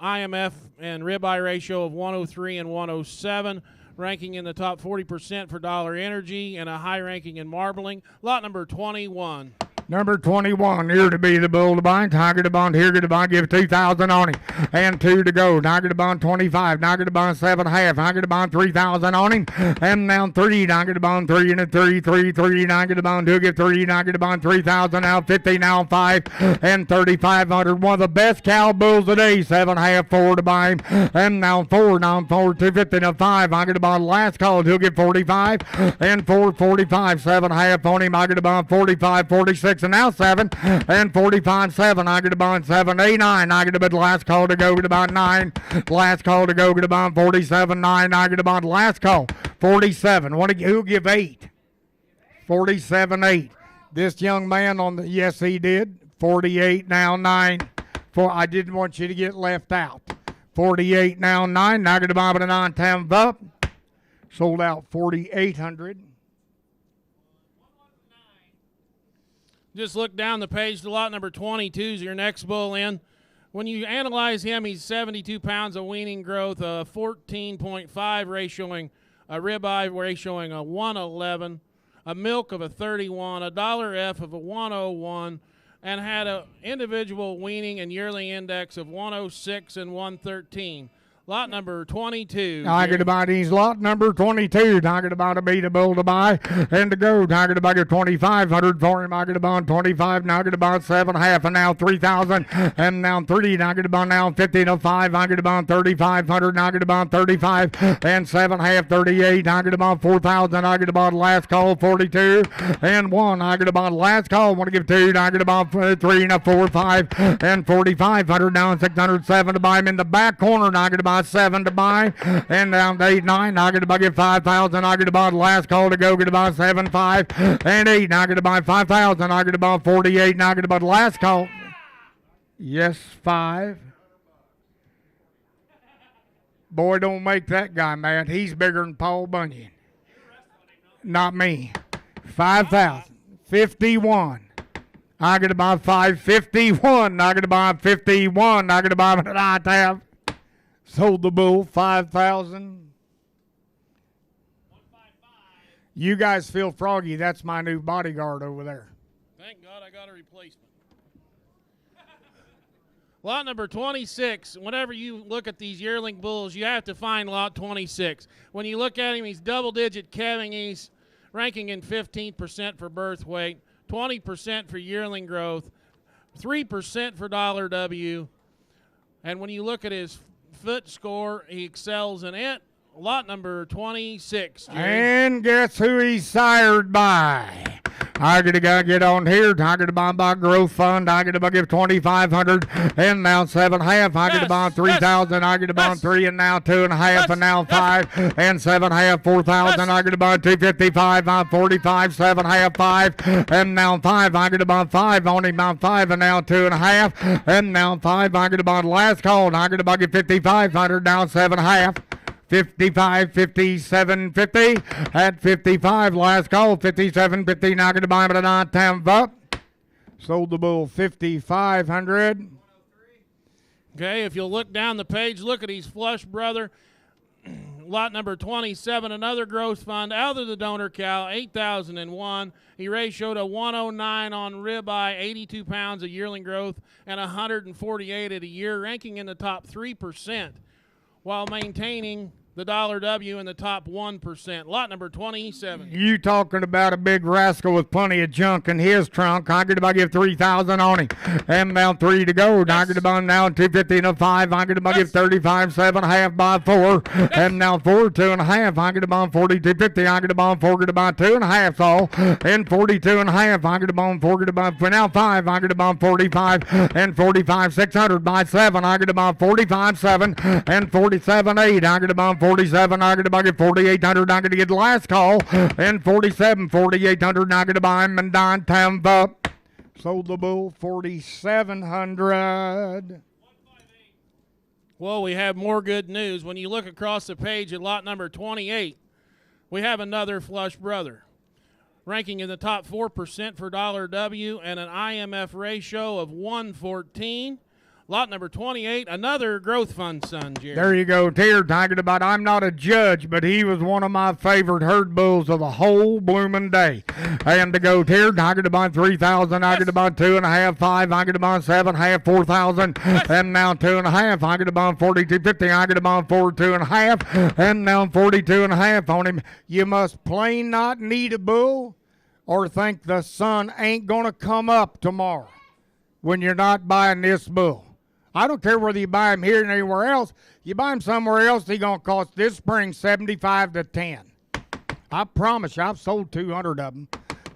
Speaker 1: IMF and ribeye ratio of 103 and 107, ranking in the top 40% for Dollar Energy, and a high ranking in marbling. Lot number 21.
Speaker 5: Number 21, here to be the bull to buy. Tiger to bond, here to buy, give 2,000 on him. And 2 to go. Tiger to bond 25. Tiger to bond 7 half. Tiger to bond 3,000 on him. And now 3. Tiger to bond 3 and a 3, 3, 3. Tiger to bond 2, give 3. Tiger to bond 3,000. Now 50, now 5. And 3,500. One of the best cow bulls today. 7 half, 4 to buy him. And now 4, now 4, 250 to 5. Tiger to bond last call. He'll get 45. And 4, 45. 7 half on him. Tiger to bond 45, 46. And now 7 and 45, 7. I get about 7, 8, 9. I get about last call to go. Get about 9. Last call to go. Get about 47, 9. I get about last call 47. Who'll give 8? 47, 8. This young man on the yes he did 48 now 9. I didn't want you to get left out. 48 now 9. I get about a 9 times up. Sold out 4,800.
Speaker 1: Just look down the page to lot number 22 is your next bull in. When you analyze him, he's 72 pounds of weaning growth, a 14.5 ratioing, a ribeye ratioing a 111, a milk of a 31, a dollar F of a 101, and had an individual weaning and yearly index of 106 and 113. Lot number 22.
Speaker 5: Tiger about he's lot number 22. Tiger about to beat a bull to buy and to go. Tiger about get 2,500 for him. Tiger about 25. Tiger about 7 half and now 3,000 and now 3. Tiger about now 50 to 5. Tiger about 3,500. Tiger about 35 and 7 half 38. Tiger about 4,000. Tiger about last call 42 and 1. Tiger about last call. Want to give 2. Tiger about 3 and a 4, 5 and 4,500 now 607 to buy him in the back corner. Tiger about 7 to buy and down to 8, 9. I get to buy 5,000. I get to buy last call to go. Get to buy 7, 5 and 8. I get to buy 5,000. I get to buy 48. And I get to buy last call. Yes, 5. Boy, don't make that guy mad. He's bigger than Paul Bunyan. Not me. 5,000. 51. I get to buy 551. I get to buy 51. I get to buy what I have. Sold the bull 5,000. You guys feel froggy. That's my new bodyguard over there.
Speaker 1: Thank God I got a replacement. Lot number 26. Whenever you look at these yearling bulls, you have to find lot 26. When you look at him, he's double-digit calving. He's ranking in 15% for birth weight, 20% for yearling growth, 3% for dollar W. And when you look at his foot score, he excels in it. Lot number 26. Jerry.
Speaker 5: And guess who he's sired by? I get to get on here. I get to buy by growth fund. I get to give 2,500 and now 7 half. I get to buy 3,000. I get to buy 3 and now 2 and a half and now 5 and 7 half 4,000. I get to buy 255. 45 7 half 5 and now 5. I get to buy 5 on him about 5 and now 2 and a half and now 5. I get to buy the last call. I get to buy 5,500 now 7 half. 55, 57, 50. At 55, last call, 57, 50. Now going to buy him at a 9 times up. Sold the bull 5,500.
Speaker 1: Okay, if you'll look down the page, look at his flush brother. lot number 27, another growth fund out of the donor cow, 8,001. He ratioed a 109 on ribeye, 82 pounds of yearling growth, and 148 at a year, ranking in the top 3% while maintaining the $W in the top 1%. Lot number 27.
Speaker 5: You talking about a big rascal with plenty of junk in his trunk. I get about give 3,000 on him. And now 3 to go. I get about now 250 and a 5. I get about give 35, 7.5 by 4. And now 4, 2.5. I get about 42.50. I get about 4, get about 2.5 all. And 42.5. I get about 4, get about now 5. I get about 45 and 45, 600 by 7. I get about 45, 7 and 47, 8. I get about 47, I get about 4,800. I get to get the last call. And 47, 4,800. I get to buy him and downtown up. Sold the bull 4,700.
Speaker 1: Well, we have more good news. When you look across the page at lot number 28, we have another flush brother, ranking in the top 4% for $W and an IMF ratio of 114. Lot number 28, another growth fund son, Jerry.
Speaker 5: There you go. Here, talking about I'm not a judge, but he was one of my favorite herd bulls of the whole blooming day. And to go here, talking about 3,000, I get about 2.5, 5, I get about 7.5, 4,000, and now 2.5, I get about 42.50, I get about 4, 2.5, and now 42.5 on him. You must plain not need a bull or think the sun ain't gonna come up tomorrow when you're not buying this bull. I don't care whether you buy him here or anywhere else. You buy him somewhere else, he's going to cost this spring 75 to 10. I promise you, I've sold 200 of them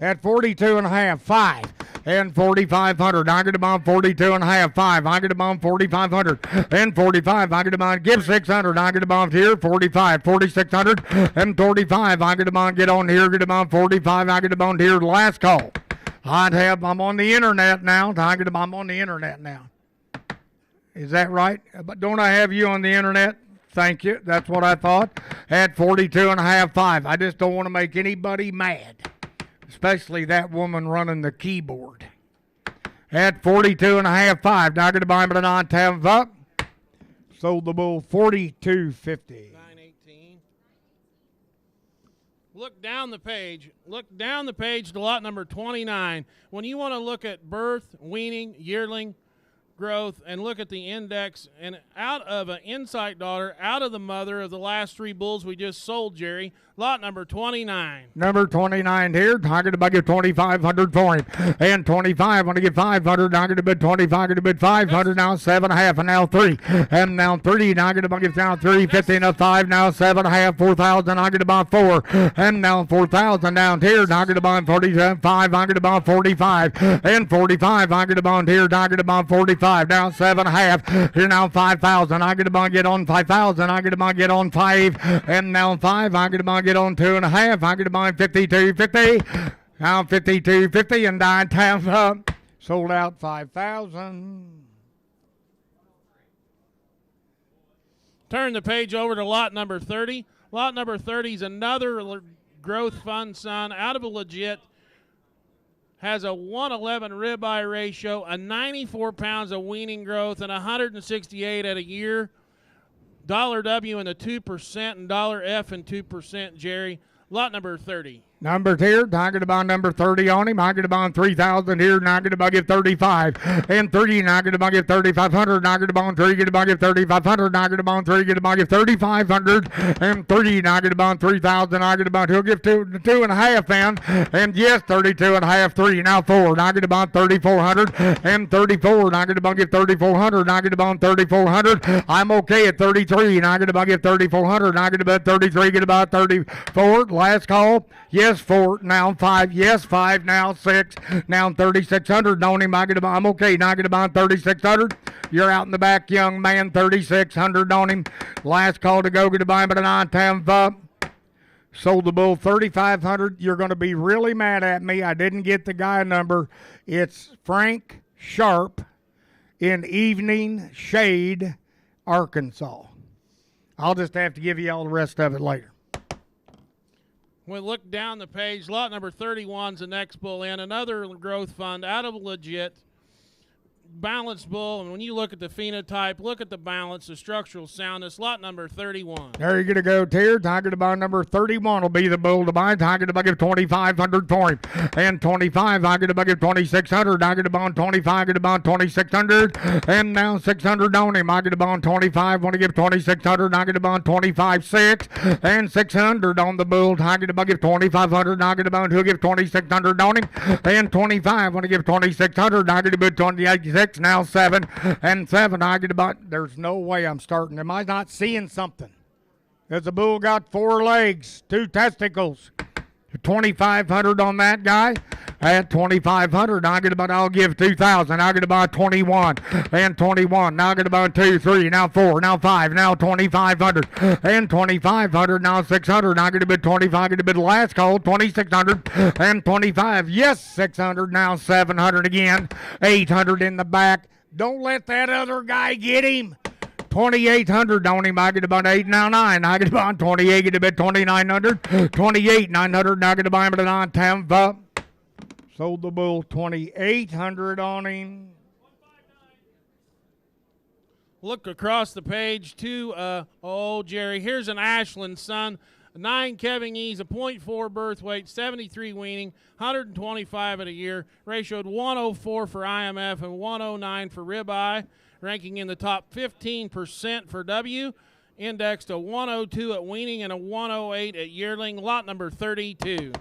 Speaker 5: at 42.5, 5, and 4,500. I get about 42.5, 5. I get about 4,500 and 45. I get about give 600. I get about here 45, 4,600 and 45. I get about get on here, get about 45. I get about here last call. I'm on the internet now. I'm on the internet now. Is that right? But don't I have you on the internet? Thank you. That's what I thought. At 42.5, 5. I just don't want to make anybody mad, especially that woman running the keyboard. At 42.5, 5. Now I got to buy him at a non-tab up. Sold the bull 42.50.
Speaker 1: 918. Look down the page. Look down the page to lot number 29. When you want to look at birth, weaning, yearling, growth, and look at the index, and out of an insight daughter, out of the mother of the last 3 bulls we just sold, Jerry, lot number 29.
Speaker 5: Number 29 here. I get to get 2,500 for him. And 25, I want to get 500. I get to bid 25, I get to bid 500. Now 7.5, and now 3. And now 30, now I get to get down 350 and a 5. Now 7.5, 4,000. I get to buy 4. And now 4,000 down here. Now I get to buy 45. I get to buy 45. And 45, I get to buy here. I get to buy 45. Now 7.5. Here now 5,000. I get to buy get on 5,000. I get to buy get on 5. And now 5. I get to buy get on 2.5. I get to buy 52.50. Now 52.50 and 9 times up. Sold out 5,000.
Speaker 1: Turn the page over to lot number 30. Lot number 30 is another growth fund son out of a legit. Has a 111 ribeye ratio, a 94 pounds of weaning growth, and 168 at a year. $W in the 2% and $F in 2%, Jerry. Lot number 30.
Speaker 5: Number here, I get about number 30 on him. I get about 3,000 here, and I get about get 35. And 30, and I get about get 3,500. And I get about 3, get about get 3,500. And I get about 3, get about get 3,500. And 30, and I get about 3,000. I get about, he'll give 2.5 then. And yes, 32.5, 3. Now 4, and I get about 3,400. And 34, and I get about get 3,400. And I get about 3,400. I'm okay at 33, and I get about get 3,400. And I get about 33, get about 34. Last call. Yes, 4, now 5, yes, 5, now 6, now 3,600 on him. I'm okay, now I get about 3,600. You're out in the back, young man, 3,600 on him. Last call to go, get a buy, but a 9-time up. Sold the bull 3,500. You're going to be really mad at me. I didn't get the guy number. It's Frank Sharp in Evening Shade, Arkansas. I'll just have to give you all the rest of it later.
Speaker 1: We look down the page. Lot number 31 is the next bull in. Another growth fund out of legit. balanced bull, and when you look at the phenotype, look at the balance, the structural soundness. Lot number 31.
Speaker 5: There you're going to go, Tier. Talking about number 31 will be the bull to buy. Talking about give 2,500 for him. And 25, I'm going to give 2,600. I'm going to bond 25, going to bond 2,600. And now 600 on him. I'm going to bond 25, want to give 2,600. I'm going to bond 25.6. And 600 on the bull. I'm going to give 2,500. I'm going to bond, he'll give 2,600 on him. And 25, want to give 2,600. I'm going to bid 28.6. Now 7 and 7. I'm going to bond. There's no way I'm starting. Am I not seeing something? As the bull got 4 legs, 2 testicles. 2,500 on that guy. At 2,500, I'll give 2,000. I'm going to buy 21 and 21. Now I'm going to buy 2, 3, now 4, now 5, now 2,500 and 2,500. Now 600. I'm going to bid 25. I'm going to bid last call 2,600 and 25. Yes, 600. Now 700 again. 800 in the back. Don't let that other guy get him. 2,800 on him. I get about 8, now 9. I get about 28. Get about 2,900. 28, 900. Now I get to buy him at 9, 10, up. Sold the bull 2,800 on him.
Speaker 1: Look across the page to Jerry. Here's an Ashland son. 9 Kevin E's, a .4 birth weight, 73 weaning, 125 at a year, ratioed 104 for IMF and 109 for ribeye, ranking in the top 15% for W, indexed a 102 at weaning and a 108 at yearling. Lot number 32.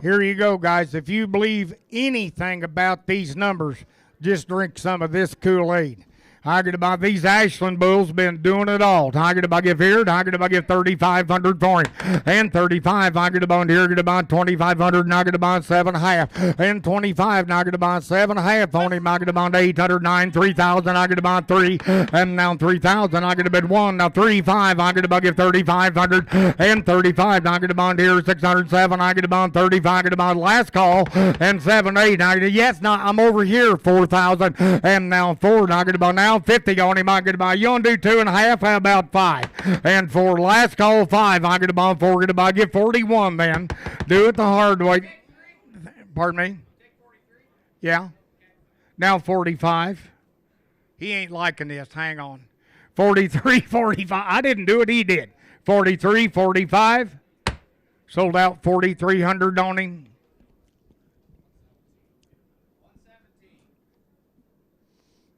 Speaker 5: Here you go, guys. If you believe anything about these numbers, just drink some of this Kool-Aid. I get about these Ashland bulls been doing it all. I get about give here. I get about give 3,500 for him. And 35. I get about here. Get about 2,500. And I get about 7.5. And 25. Now I get about 7.5 on him. I get about 809. 3,000. I get about 3. And now 3,000. I get about 1. Now 3,5. I get about give 3,500. And 35. Now I get about here. 607. I get about 35. I get about last call. And 7.8. I get yes. Now I'm over here. 4,000. And now 4. Now I get about now 50 on him. I get about you want to do 2.5. How about 5? And for last call 5. I get about 4. Get about give 41 then. Do it the hard way. Pardon me? Yeah. Now 45. He ain't liking this. Hang on. 43, 45. I didn't do it. He did. 43, 45. Sold out 4,300 on him.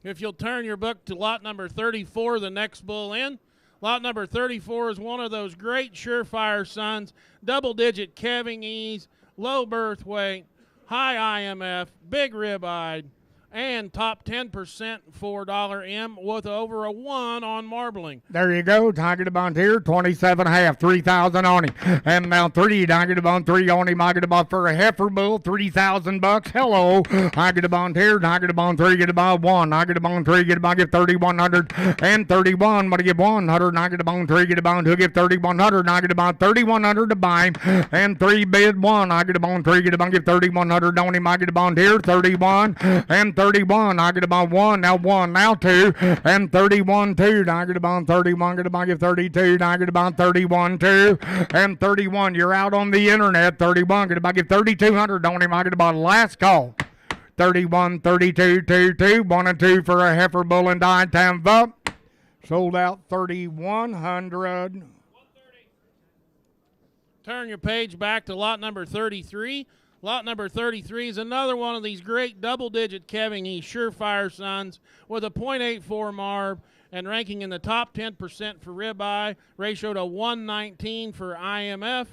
Speaker 1: If you'll turn your book to lot number 34, the next bull in. Lot number 34 is one of those great surefire sons, double-digit calving ease, low birth weight, high IMF, big rib-eyed, and top 10% $4 with over a 1 on marbling.
Speaker 5: There you go. Tiger to bond here, 27.5, 3,000 on him. And now 3, Tiger to bond 3 on him. I get a bond for a heifer bull, $3,000. Hello. I get a bond here, Tiger to bond 3, get a bond 1. I get a bond 3, get a bond, get 3,100 and 31. But I get 100, I get a bond 3, get a bond 2, get 3,100. I get a bond 3,100 to buy him. And 3 bid 1. I get a bond 3, get a bond, get 3,100 on him. I get a bond here, 31 and 31. I get a bond 1, now 2, and 31 2. I get a bond 31, get a bond give 32. I get a bond 31 2, and 31. You're out on the internet. 31, get a bond give 3,200 on him. I get a bond last call. 31 32 2 2, 1 and 2 for a heifer bull and dying time up. Sold out 3,100.
Speaker 1: Turn your page back to lot number 33. Lot number 33 is another one of these great double-digit calving E surefire sons with a .84 marb and ranking in the top 10% for ribeye, ratio to 119 for IMF.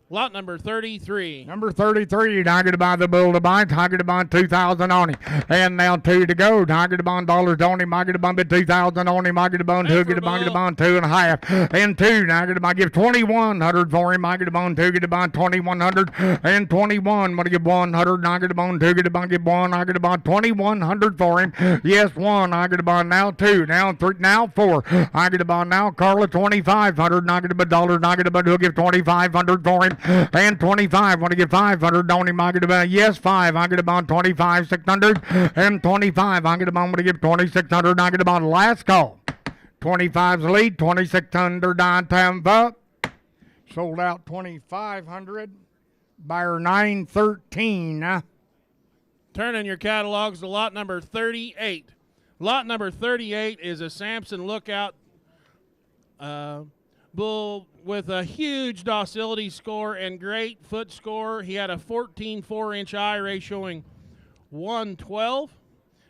Speaker 1: Lot number 33.
Speaker 5: Number 33, Tiger to buy the bull to buy. Tiger to buy 2,000 on him. And now 2 to go. Tiger to buy dollars on him. I get a bond bid 2,000 on him. I get a bond 2, get a bond 2.5. And 2. Now I get a bond give 2,100 for him. I get a bond 2, get a bond 2,100 and 21. I'm going to give 100. I get a bond 2, get a bond give 1. I get a bond 2,100 for him. Yes, 1. I get a bond now 2, now 3, now 4. I get a bond now Carla 2,500. And I get a bond dollars. I get a bond 2, give 2,500 for him. And 25, want to get 500 on him. I get about, yes, 5. I get about 25, 600, and 25. I get about, want to give 2,600. I get about last call. 25's lead, 2,600 down time up. Sold out 2,500. Buyer 913.
Speaker 1: Turn in your catalogs to lot number 38. Lot number 38 is a Sampson Lookout bull with a huge docility score and great foot score. He had a 14 4-inch eye ratioing 112.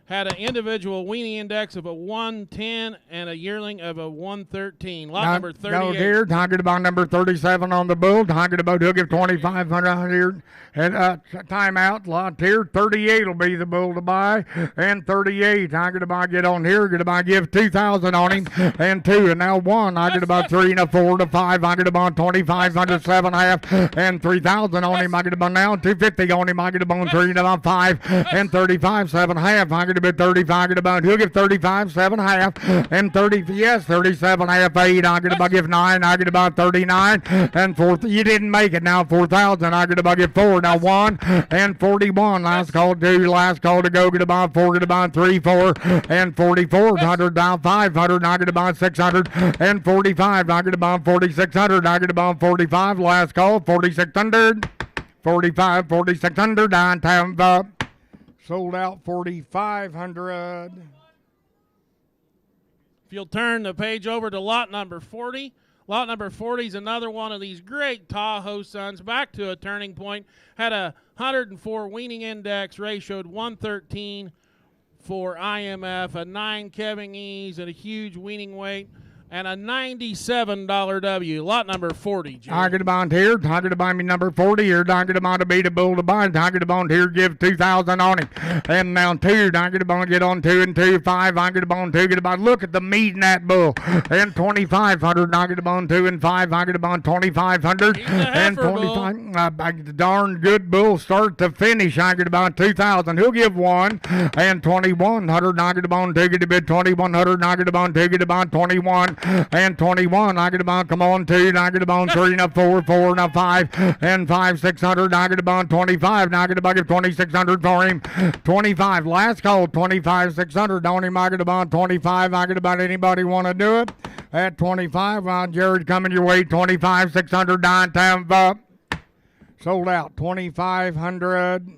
Speaker 1: Had an individual weaning index of a 110 and a yearling of a 113. Lot number 38.
Speaker 5: No, dear. Talking about number 37 on the bull. Talking about he'll give 2,500 here. And timeout. Lot here. 38 will be the bull to buy. And 38. Talking about get on here. Going to give 2,000 on him. And 2. And now 1. I get about 3 and a 4 to 5. I get about 2,500, 7.5. And 3,000 on him. I get about now 250 on him. I get about 3 and about 5. And 35, 7.5. I get about 35. Get about he'll give 35, 7.5. And 30. Yes, 37.5, 8. I get about give 9. I get about 39. And 4. You didn't make it. Now 4,000. I get about give 4. Now 1 and 41. Last call 2. Last call to go. Get about 4. Get about 3, 4 and 4400. Now 500. I get about 600 and 45. I get about 4,600. I get about 45. Last call 4,600. 45, 4,600. Downtown up. Sold out 4,500.
Speaker 1: If you'll turn the page over to lot number 40. Lot number 40 is another one of these great Tahoe sons. Back to a turning point. Had a 104 weaning index, ratioed 113 for IMF, a 9 calving ease, and a huge weaning weight, and a $97 W. Lot number 40, Jim.
Speaker 5: Target bond here. Target bond me number 40 here. Target bond to be the bull to buy. Target bond here. Give 2,000 on him. And now 2. Target bond get on 2 and 2. 5. Target bond 2. Get about. Look at the meat in that bull. And 2,500. Target bond 2 and 5. Target bond 2,500. And 25. Darn good bull start to finish. Target bond 2,000. He'll give 1 and 2,100. Target bond 2. Get a bid 2,100. Target bond 2. Get about 21. And 21. I get about come on 2. I get about 3 and a 4, 4 and a 5 and 5, 600. I get about 25. Now I get about 2,600 for him. 25. Last call 25, 600 on him. I get about 25. I get about anybody want to do it at 25. Well, Jared coming your way 25, 600 downtown up. Sold out 2,500.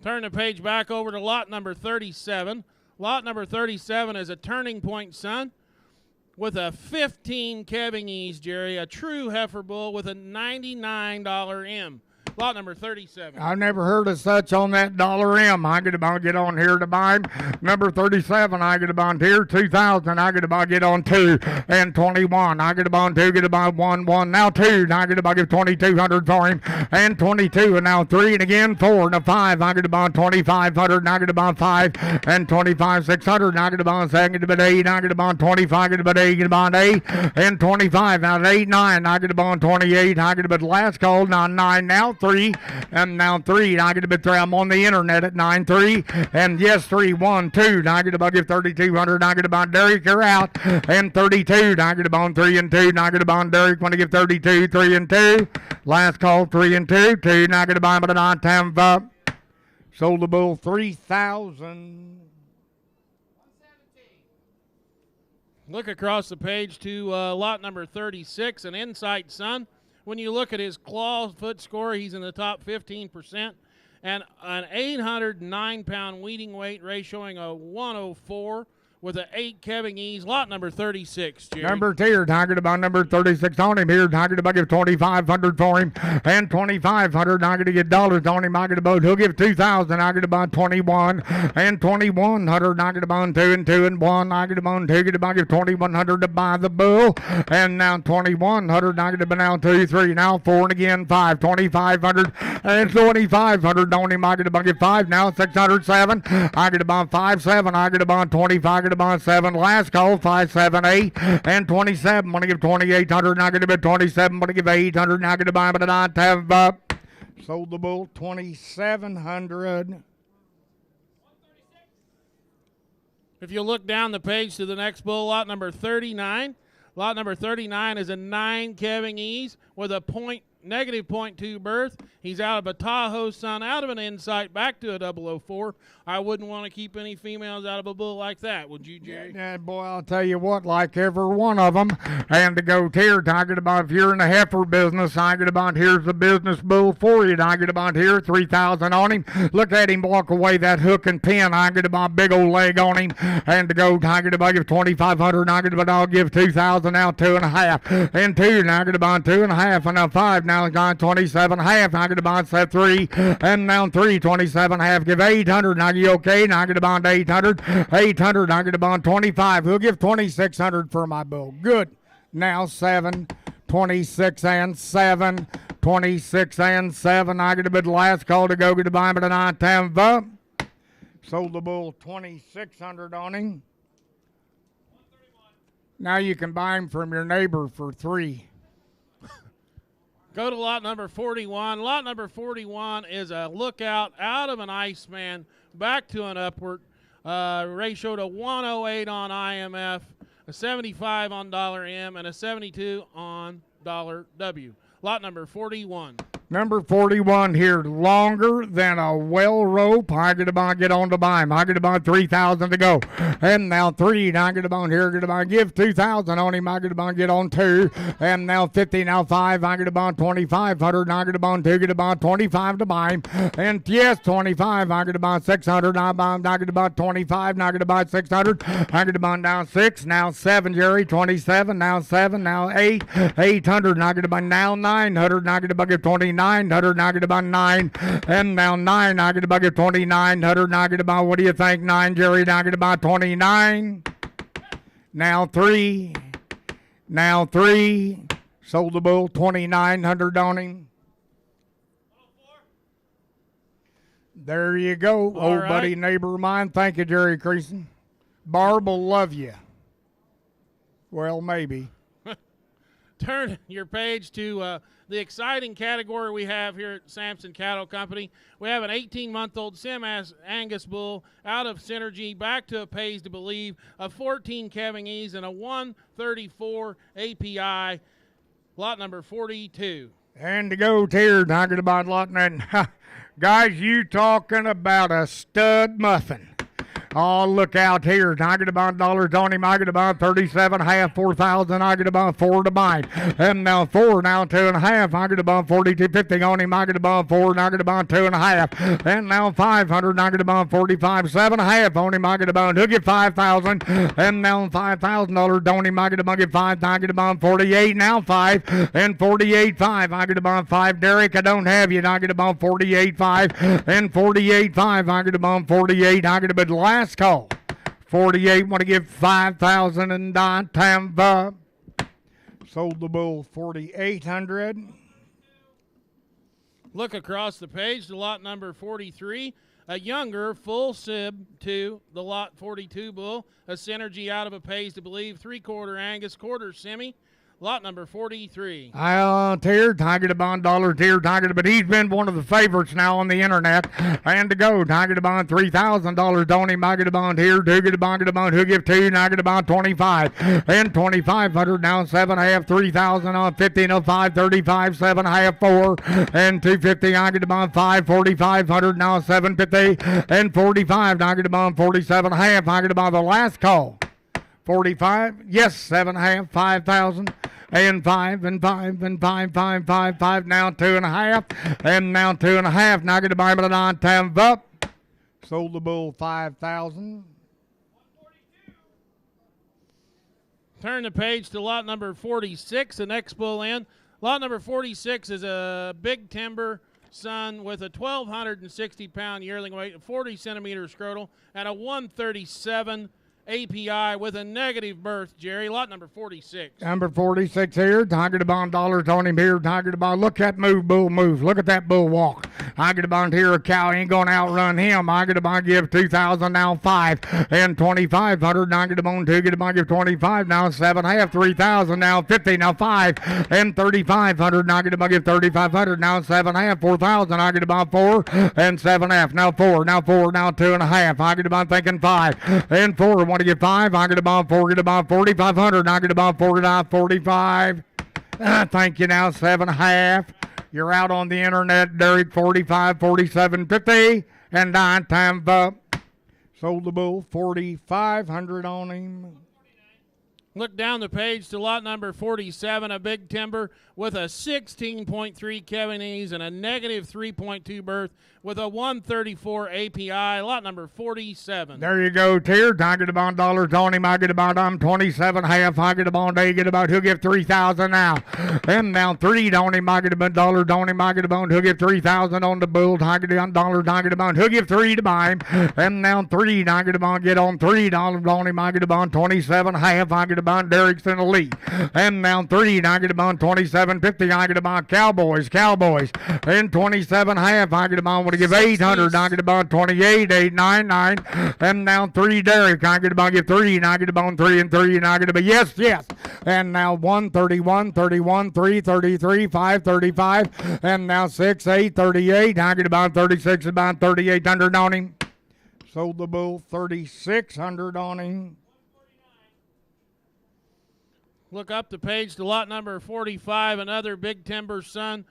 Speaker 1: Turn the page back over to lot number 37. Lot number 37 is a turning point son with a 15 calving ease, Jerry, a true heifer bull with a $99 M. Lot number 37.
Speaker 5: I've never heard of such on that dollar M. I get about get on here to buy him. Number 37, I get about here 2,000. I get about get on 2 and 21. I get about 2, get about 1, 1. Now 2. I get about give 2,200 for him and 22. And now 3 and again 4 and a 5. I get about 2,500. I get about 5 and 25, 600. I get about 7. Get about 8. I get about 25. Get about 8. Get about 8 and 25. Now 8, 9. I get about 28. I get about last call. Now 9. Now 3. And now 3. I get a bit 3. I'm on the internet at 9, 3. And yes, 3, 1, 2. I get about give 3,200. I get about Derek, you're out. And 32. I get about 3 and 2. I get about Derek, want to give 32, 3 and 2. Last call 3 and 2. 2. I get about a 9 time up. Sold the bull 3,000.
Speaker 1: Look across the page to lot number 36, an Insight son. When you look at his claw foot score, he's in the top 15%. And an 809-pound weaning weight, ratioing a 104 with an 8 calving ease. Lot number 36, Jerry.
Speaker 5: Number 2, target about number 36 on him here. Target about give 2,500 for him and 2,500. I get to get dollars on him. I get about he'll give 2,000. I get about 21 and 2,100. I get about 2 and 2 and 1. I get about 2. Get about give 2,100 to buy the bull and now 2,100. I get about now 2, 3 now 4 and again 5. 2,500 and 2,500 on him. I get about give 5 now 607. I get about 5, 7. I get about 25. About 7. Last call 5, 7, 8 and 27. I'm gonna give 2,800. Now get about 27. I'm gonna give 800. Now get to buy about a 9 tab up. Sold the bull 2,700.
Speaker 1: If you look down the page to the next bull, lot number 39. Lot number 39 is a 9 calving ease with a negative 0.2 berth. He's out of a Tahoe Sun, out of an Insight, back to a 004. I wouldn't want to keep any females out of a bull like that, would you, Jerry?
Speaker 5: Yeah, boy, I'll tell you what, like every one of them. And to go here, talking about if you're in the heifer business, talking about here's the business bull for you. Talking about here, 3,000 on him. Look at him walk away, that hook and pin. I get about big old leg on him. And to go, talking about give 2,500. I get about I'll give 2,000 now, 2.5. And 2, now get about 2.5. And now 5, now gone 27.5. I get about set 3. And now 3, 27.5. Give 800. Now you okay? Now get about 800. 800. I get about 25. We'll give 2,600 for my bull. Good. Now 7, 26 and 7, 26 and 7. I get a bit last call to go get a buy, but an on time up. Sold the bull 2,600 on him. Now you can buy him from your neighbor for 3.
Speaker 1: Go to lot number 41. Lot number 41 is a lookout out of an Iceman, back to an upward. Ratio to 108 on IMF, a 75 on $M, and a 72 on $W. Lot number 41.
Speaker 5: Number 41 here, longer than a well rope. I get about get on to buy him. I get about 3,000 to go. And now 3. I get about here, get about give 2,000 on him. I get about get on 2. And now 50, now 5. I get about 2,500. I get about 2, get about 25 to buy him. And yes, 25. I get about 600. I get about 25. I get about 600. I get about now 6. Now 7, Jerry. 27. Now 7. Now 8. 800. I get about now 900. I get about give 29. 900, I get about 9, and now 9, I get about 2,900, I get about, what do you think, 9, Jerry, I get about 29, now 3, sold the bull, 2,900 on him. There you go,
Speaker 1: all
Speaker 5: old
Speaker 1: right.
Speaker 5: buddy, neighbor of mine. Thank you, Jerry Creason. Barb will love you. Well, maybe.
Speaker 1: Turn your page to the exciting category we have here at Sampson Cattle Company. We have an 18-month-old Angus bull out of Synergy, back to a Pays to Believe, a 14 calving ease, and a 134 API. Lot number 42.
Speaker 5: And to go here, talking about lot and guys, you talking about a stud muffin. Oh, look out here. I get about dollars on him. I get about 37, half, 4,000. I get about 4 to buy. And now 4, now 2.5. I get about 42.50 on him. I get about 4, and I get about 2.5. And now 500. I get about 45, 7.5 on him. I get about, he'll get 5,000. And now $5,000 on him. I get about, get 5. I get about 48, now 5. And 48.5. I get about 5. Derek, I don't have you. I get about 48.5. And 48.5. I get about 48. I get a bit last call. 48, want to give 5,000 and time up. Sold the bull 4,800.
Speaker 1: Look across the page to lot number 43. A younger full sib to the lot 42 bull. A Synergy out of a Pays to Believe. 3/4 Angus, quarter semi. Lot number 43.
Speaker 5: Tier, Tiger Bond, dollar tier, Tiger, but he's been one of the favorites now on the internet. And to go, Tiger Bond, $3,000. Don't him, Tiger Bond here, Tiger Bond, who give 2, Tiger Bond, 25. And 2,500 now, 7.5, 3,000 on 15 of 5, 35, 7.5, 4. And 250, Tiger Bond, 5, 4,500 now, 750. And 45, Tiger Bond, 47.5, Tiger Bond, the last call. 45, yes, 7.5, 5,000. And 5, and 5, and 5, 5, 5, 5, now 2.5, and now 2.5. Now get the Bible and on time up. Sold the bull 5,000.
Speaker 1: Turn the page to lot number 46, the next bull in. Lot number 46 is a big timber son with a 1,260-pound yearling weight, a 40-centimeter scrotal, and a 137 API with a negative birth, Jerry. Lot number 46.
Speaker 5: Number 46 here. Tiger the Bond, dollars on him here. Tiger the Bond. Look at that move, bull move. Look at that bull walk. Tiger the Bond here. A cow ain't going to outrun him. Tiger the Bond give 2,000, now 5. And 2,500. Tiger the Bond 2. Get the Bond give 25. Now 7.5. 3,000. Now 50. Now 5. And 3,500. Tiger the Bond give 3,500. Now 7.5. 4,000. Tiger the Bond 4. And 7.5. Now 4. Now 4. Now 2.5. Tiger the Bond thinking 5. And 4. Want to get 5. I get about 4. Get about 4,500. I get about 4. Get out 45. Thank you now. 7.5. You're out on the internet, Derek, 45, 47, 50, and 9 times up. Sold the bull, 4,500 on him.
Speaker 1: Look down the page to lot number 47, a big timber with a 16.3 Kevin E's and a negative 3.2 berth with a 134 API, lot number 47.
Speaker 5: There you go, Tier. I get about dollars on him. I get about 27 half. I get about they get about he'll give 3,000 now. And now 3 on him. I get about dollars on him. I get about he'll give 3,000 on the bull. I get about dollars. I get about he'll give 3 to buy him. And now 3. I get about get on $3 on him. I get about 27 half. I get about Derek's in the lead. And now 3. I get about 27.50. I get about Cowboys. And 27 half. I get about to give 800. I get about 28,899. And now 3 Derek. I get about give 3. And I get about 3 and 3. And I get about yes. And now 131, 31, 3, 33, 5, 35. And now 6, 8, 38. I get about 36, about 3,800 on him. Sold the bull, 3,600 on him.
Speaker 1: Look up the page to lot number 45, another big timber son.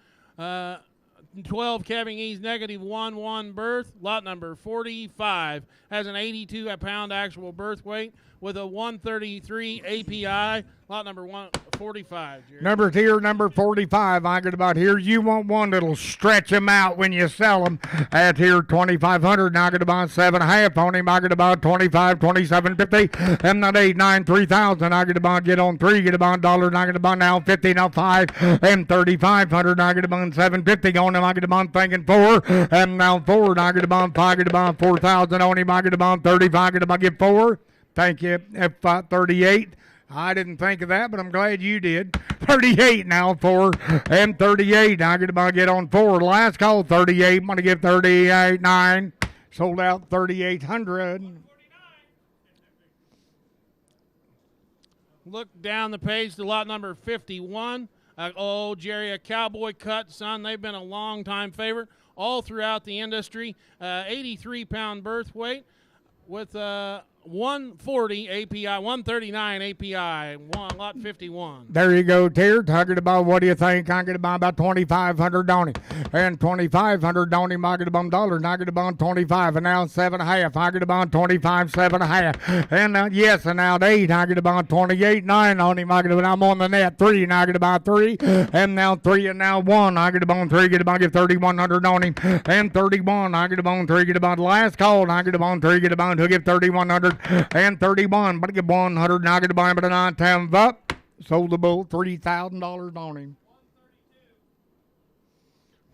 Speaker 1: 12 Kevin E's negative 1 berth. Lot number 45 has an 82 pound actual berth weight with a 133 API. Lot number 145. Jerry.
Speaker 5: Number tier, number 45. I get about here. You want one that'll stretch them out when you sell them. At here, 2,500. I get about 7.5 on him. I get about 25, 27.50. And not 8, 9, 3,000. I get about get on 3. Get about $1. I get about now 50, now 5, and 3,500. I get about 7.50 on him. I get about thinking 4, and now 4. I get about 5. Get about 4,000 on him. I get about 35. I get about get 4. Thank you. F38. I didn't think of that, but I'm glad you did. 38 now, 4, and 38. I get about get on 4. Last call, 38. I'm going to give 38, 9. Sold out 3,800.
Speaker 1: Look down the page to lot number 51. Jerry, a cowboy cut, son. They've been a long-time favorite all throughout the industry. 83-pound birth weight with 140 API, 139 API, lot 51.
Speaker 5: There you go, Tier. Talking about what do you think? I get about 2,500 on him. And 2,500 on him, I get about $1. I get about 25. And now 7.5. I get about 25, 7.5. And yes, and now 8. I get about 28.9 on him. I get about, I'm on the net 3, and I get about 3. And now 3, and now 1. I get about 3, get about 3,100 on him. And 31. I get about 3, get about last call. And I get about 3, get about he'll give 3,100. And 31, but I get 100. Now I get to buy him at a 9 times up. Sold the bull, $3,000 on him.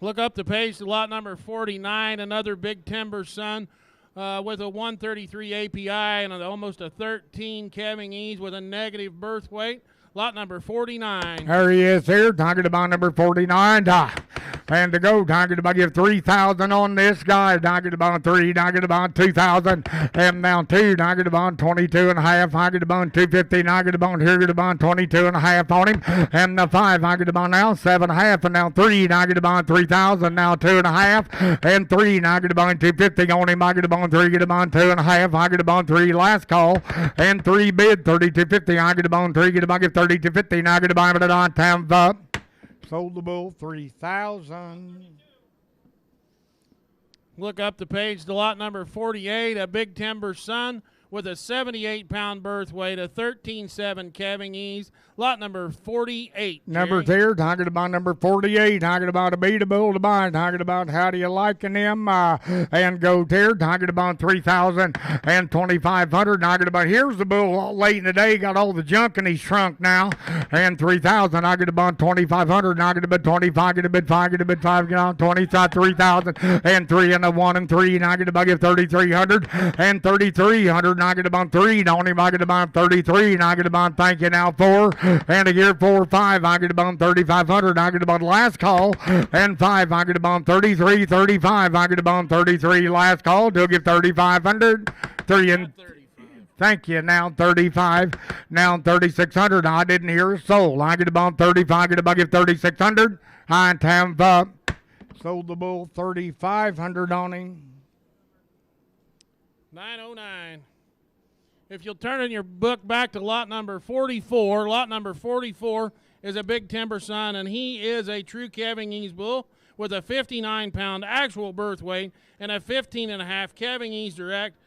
Speaker 1: Look up the page to lot number 49, another big timber son with a 133 API and almost a 13 Kevin E's with a negative birth weight. Lot number 49.
Speaker 5: There he is here. Talking about number 49. And to go, talking about give 3,000 on this guy. Talking about 3. Talking about 2,000. And now 2. Talking about 22 and a half. Talking about 250. Talking about here. Talking about 22 and a half on him. And the 5. Talking about now 7.5. And now 3. Talking about 3,000. Now 2.5. And 3. Talking about 250 on him. Talking about 3. Get about 2.5. Talking about 3. Last call. And 3 bid 32.50. Talking about 3. Get about give 30-50. Now get to buy him at a 9 times up. Sold the bull, 3,000.
Speaker 1: Look up the page to lot number 48, a big timber son with a 78-pound birth weight, a 13.7 Kevin E's. Lot number 48.
Speaker 5: Number there, talking about number 48, talking about a beatable to buy, talking about how do you liking them, and go there, talking about 3,000 and 2,500, talking about here's the bull late in the day, got all the junk in his trunk now, and 3,000, I get about 2,500, I get about 25, get a bit 5, get a bit 5, get on 25, 3,000, and 3 and a 1 and 3, and I get about 3,300 and 3,300, and I get about 3, don't him, I get about 33, and I get about thank you now 4. And a gear 4 or 5, I get about 3,500. I get about last call. And 5, I get about 33, 35. I get about 33 last call. They'll give 3,500. 3 and thank you. Now 35. Now 3,600. I didn't hear a soul. I get about 35. I get about give 3,600. I time up. Sold the bull 3,500 on him.
Speaker 1: 909. If you'll turn in your book back to lot number 44, lot number 44 is a big timber son, and he is a true calving ease bull with a 59-pound actual birth weight and a 15.5 calving ease direct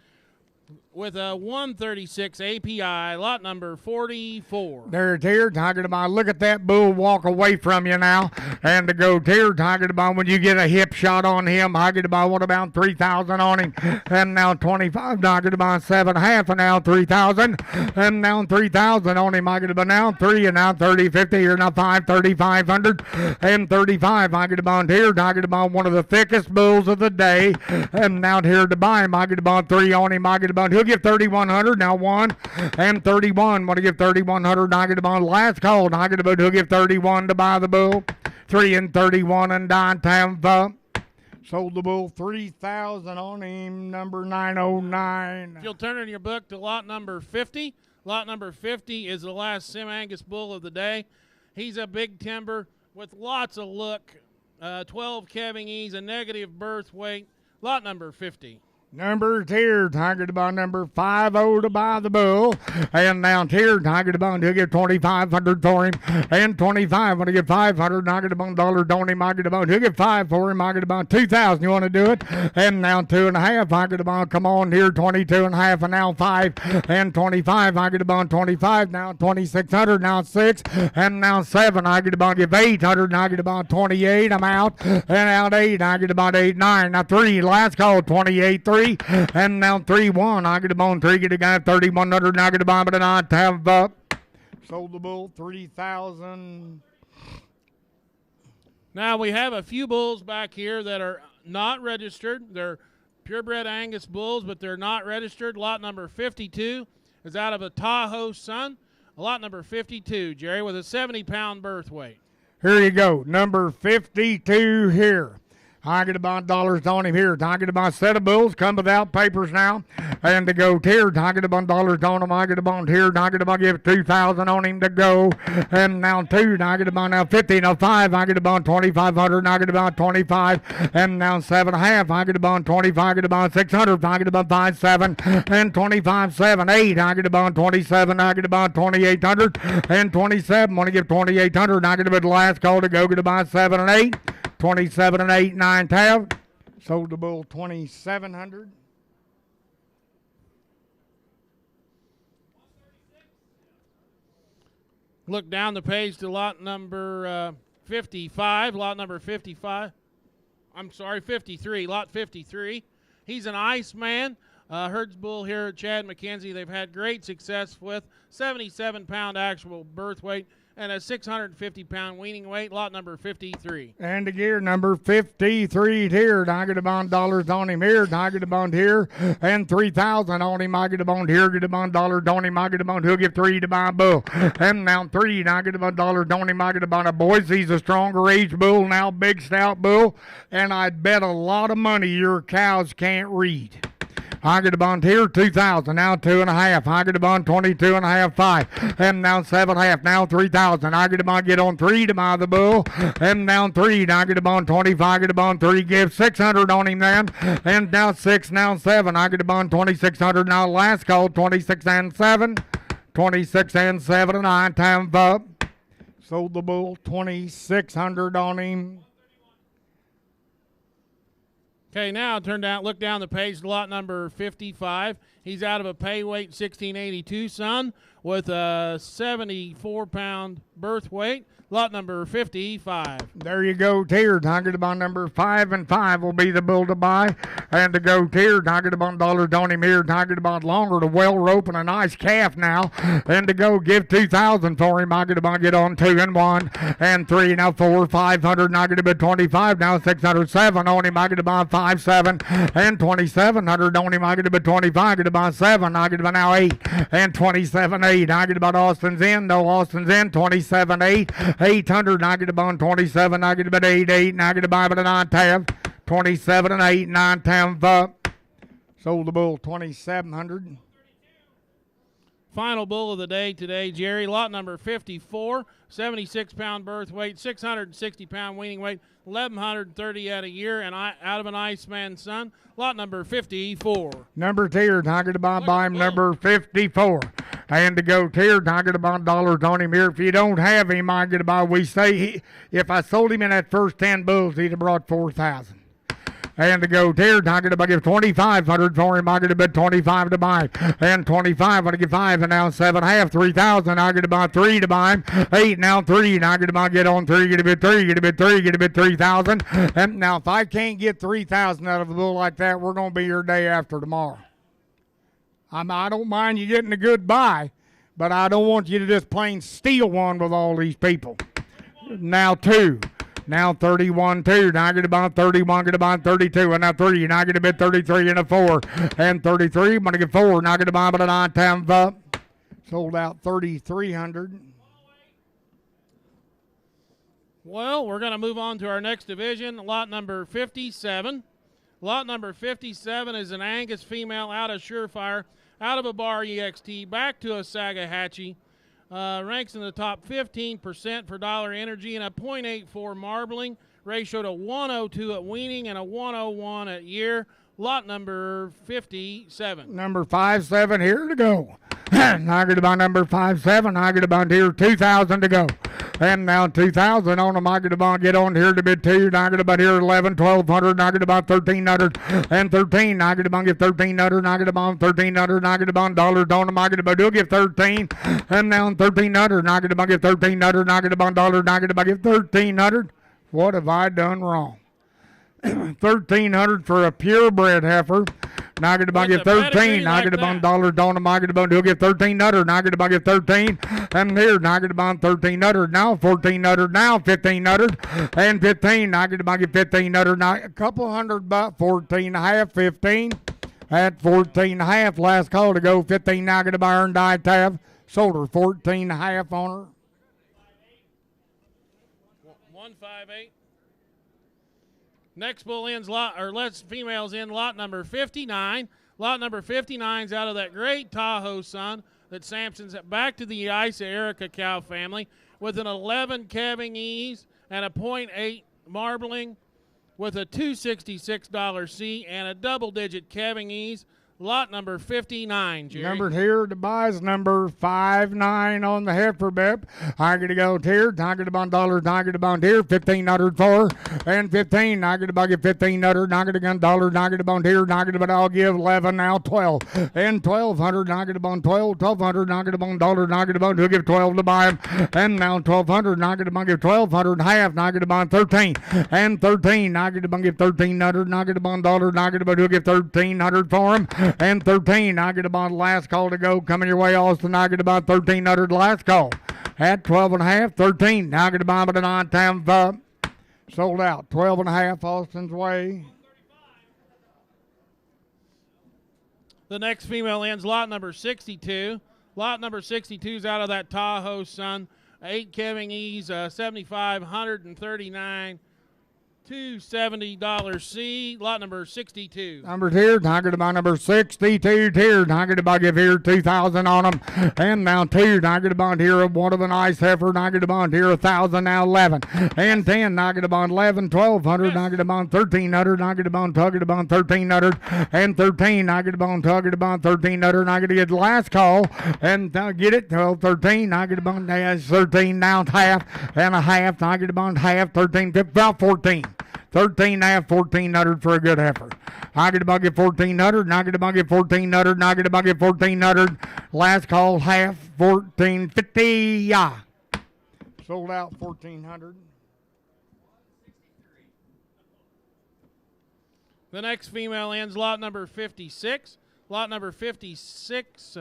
Speaker 1: with a 136 API, lot number 44.
Speaker 5: There's here, talking about, look at that bull walk away from you now. And to go here, talking about when you get a hip shot on him, talking about what about 3,000 on him. And now 25, talking about 7.5, and now 3,000. And now 3,000 on him, talking about now 3, and now 30, 50, here now 5, 3,500. And 35, talking about here, talking about one of the thickest bulls of the day. And now here to buy him, talking about 3 on him, talking about he'll give 3,100, now 1, and 31. Want to give 3,100, knocking about last call, knocking about he'll give 31 to buy the bull. 3 and 31 and downtown vote. Sold the bull 3,000 on him, number 909.
Speaker 1: If you'll turn in your book to lot number 50. Lot number 50 is the last Sim Angus bull of the day. He's a big timber with lots of look, 12 calving ease, a negative birth weight. Lot number 50.
Speaker 5: Numbers here, targeted by number 50 to buy the bull. And down here, targeted by he'll get 2,500 for him. And 25, want to get 500, targeted by dollar, don't him, targeted by he'll get 5 for him, targeted by 2,000. You want to do it? And now 2.5, targeted by come on here, 22.5, and now 5. And 25, targeted by 25, now 2,600, now 6. And now 7, targeted by give 800, targeted by 28. I'm out. And out 8, targeted by 8, 9. Now 3, last call, 28, 3. And now 3-1. I get the bone 3, get the guy 3,100. I get the bomb, but I have up. Sold the bull 3,000.
Speaker 1: Now we have a few bulls back here that are not registered. They're purebred Angus bulls, but they're not registered. Lot number 52 is out of a Tahoe son. Lot number 52, Jerry, with a 70-pound birth weight.
Speaker 5: Here you go. Number 52 here. I get about dollars on him here. I get about set of bulls, come without papers now. And to go here, I get about dollars on him. I get about here. I get about give 2,000 on him to go. And now 2, I get about now 50. Now 5, I get about 2,500. I get about 25. And now 7.5, I get about 25. I get about 600. I get about 5, 7. And 25, 7, 8. I get about 27. I get about 2,800. And 27, want to give 2,800. I get about the last call to go get about 7 and 8. 27 and 8, 9 tab. Sold the bull 2,700.
Speaker 1: Look down the page to lot number 55. Lot number 55. I'm sorry, 53. Lot 53. He's an Iceman. Herds bull here at Chad McKenzie. They've had great success with 77-pound actual birth weight and a 650-pound weaning weight. Lot number 53.
Speaker 5: And the gear number 53 here. I get about dollars on him here. I get about here. And 3,000 on him. I get about here. Get about dollars on him. I get about he'll give 3 to buy a bull. And now 3. I get about dollars on him. I get about a boys. He's a stronger age bull now. Big stout bull. And I'd bet a lot of money your cows can't read. I get a bond here, 2,000, now 2.5. I get a bond 22.5, 5. And now 7.5, now 3,000. I get a bond, get on 3 to buy the bull. And now 3, now I get a bond 25, I get a bond 3, give 600 on him then. And now 6, now 7. I get a bond 2,600, now last call 26 and 7. 26 and 7, and 9 times up. Sold the bull 2,600 on him.
Speaker 1: Okay, now look down the page to lot number 55. He's out of a pay weight 1682 son with a 74-pound birth weight. Lot number 55.
Speaker 5: There you go, tier. I get about number 5 and 5 will be the bull to buy. And to go tier, I get about $1 on him here. I get about longer to well rope and a nice calf now. And to go give 2,000 for him. I get about get on 2 and 1 and 3. Now 4, 500. And I get about 25. Now 607 on him. I get about 5, 7 and 2,700 on him. I get about 25. I get about 7. I get about now 8 and 27, 8. I get about Austin's in. No, Austin's in. 27, 8. 800, I get about 27, I get about 8, 8, and I get about a 9 tab, 27 and 8, 9 tab up. Sold the bull 2,700.
Speaker 1: Final bull of the day today, Jerry. Lot number 54, 76-pound birth weight, 660-pound weaning weight, 1,130 at a year, and out of an Iceman son. Lot number 54.
Speaker 5: Number 2, I get about by him, number 54. And to go here, I get about dollars on him here. If you don't have him, I get about, we say, if I sold him in that first 10 bulls, he'd have brought 4,000. And to go here, I get about give 2,500 for him. I get about 25 to buy. And 25, I get 5, and now 7.5, 3,000. I get about 3 to buy him. 8, now 3, and I get about get on 3, get a bit 3, get a bit 3, get a bit 3,000. And now if I can't get 3,000 out of a bull like that, we're going to be here day after tomorrow. I don't mind you getting a good buy, but I don't want you to just plain steal one with all these people. Now 2. Now 31, 2. Now I get about 31, get about 32, and now 3. Now I get a bit 33 and a 4. And 33, I'm going to get 4. Now I get about a 9 times up. Sold out 3,300.
Speaker 1: Well, we're going to move on to our next division, lot number 57. Lot number 57 is an Angus female out of Surefire, out of a Bar EXT, back to a Sagahatchee. Ranks in the top 15% for dollar energy and a .84 marbling, ratio to 102 at weaning and a 101 at year. Lot number 57.
Speaker 5: Number 57 here to go. I get about number 57. I get about here 2,000 to go. And now 2,000 on them. I get about get on here to bid 2. I get about here 11, 1,200. I get about 1,300 and 13. I get about get 1,300. I get about 1,300. I get about dollars on them. I get about do give 13. And now 1,300. I get about get 1,300. I get about dollars. I get about get 1,300. What have I done wrong? 1,300 for a purebred heifer. Now I get about get 13. I get about dollars on them. I get about do get 1,300. I get about get 13. And here, now I get about 1,300. Now 1,400. Now 1,500. And 15. I get about get 1,500. Now a couple hundred bucks. 14.5, 15. At 14.5. Last call to go. 15. Now I get about earned die tab. Sold her 14.5 on her.
Speaker 1: 158. Next bull ends lot, or let's females in lot number 59. Lot number 59 is out of that great Tahoe son that Sampson's back to the Isa Erica cow family with an 11 calving ease and a .8 marbling with a $266 C and a double-digit calving ease. Lot number 59, Jerry.
Speaker 5: Numbered here to buy is number 59 on the heifer bib. I get to go here. I get about dollars. I get about here. 1,500 for and 15. I get about get 1,500. I get a gun dollars. I get about here. I get about I'll give 11 now 12 and 1,200. I get about 12. 1,200. I get about dollars. I get about to give 12 to buy them and now 1,200. I get about give 1,200 half. I get about 13 and 13. I get about give 1,300. I get about dollars. I get about to give 1,300 for them. And 13, I get about last call to go. Coming your way, Austin. I get about 1,300 last call. At 12.5, 13. Now I get about a 9 times up. Sold out. 12.5, Austin's way.
Speaker 1: The next female ends lot number 62. Lot number 62 is out of that Tahoe son. 8 calving ease, 7,539. $270 C, lot number 62.
Speaker 5: Number here, I get about number 62 here. I get about give here 2,000 on them. And now 2, I get about here one of a nice heifer. I get about here 1,000, now 11. And 10, I get about 11, 1,200. I get about 1,300. I get about target about 1,300. And 13, I get about target about 1,300. I get to get last call. And get it, 12, 13. I get about 13, now half and a half. I get about half, 13, about 14. 13.5, 1,400 for a good heifer. I get about get 1,400, and I get about get 1,400, and I get about get 1,400. Last call, half, 1,450. Yeah. Sold out 1,400.
Speaker 1: The next female ends lot number 56. Lot number 56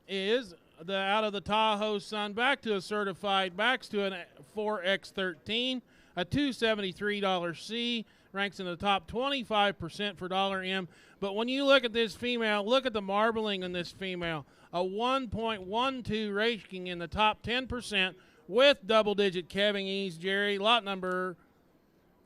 Speaker 1: is out of the Tahoe son, back to a certified, backs to a 4X13. A $273 C, ranks in the top 25% for dollar M. But when you look at this female, look at the marbling in this female. A 1.12 ranking in the top 10% with double-digit calving ease, Jerry. Lot number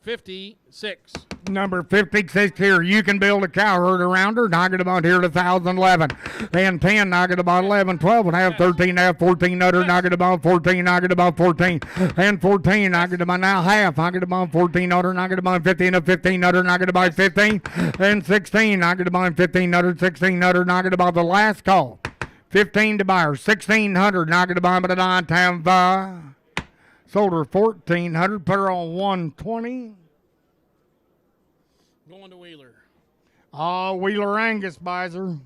Speaker 1: 56.
Speaker 5: Number 56 here. You can build a cow herd around her. I get about here to 1,011. And 10, I get about 11, 12 and a half, 13 and a half, 1,400. I get about 14, I get about 14. And 14, I get about now half. I get about 1,400. I get about 15 of 1,500. I get about 15. And 16, I get about 1,500, 1,600. I get about the last call. 15 to buyer, 1,600. Knock it to buy, but a 9.5. Sold her 1,400. Put her on 120.
Speaker 1: Going to Wheeler.
Speaker 5: Wheeler Angus buys her.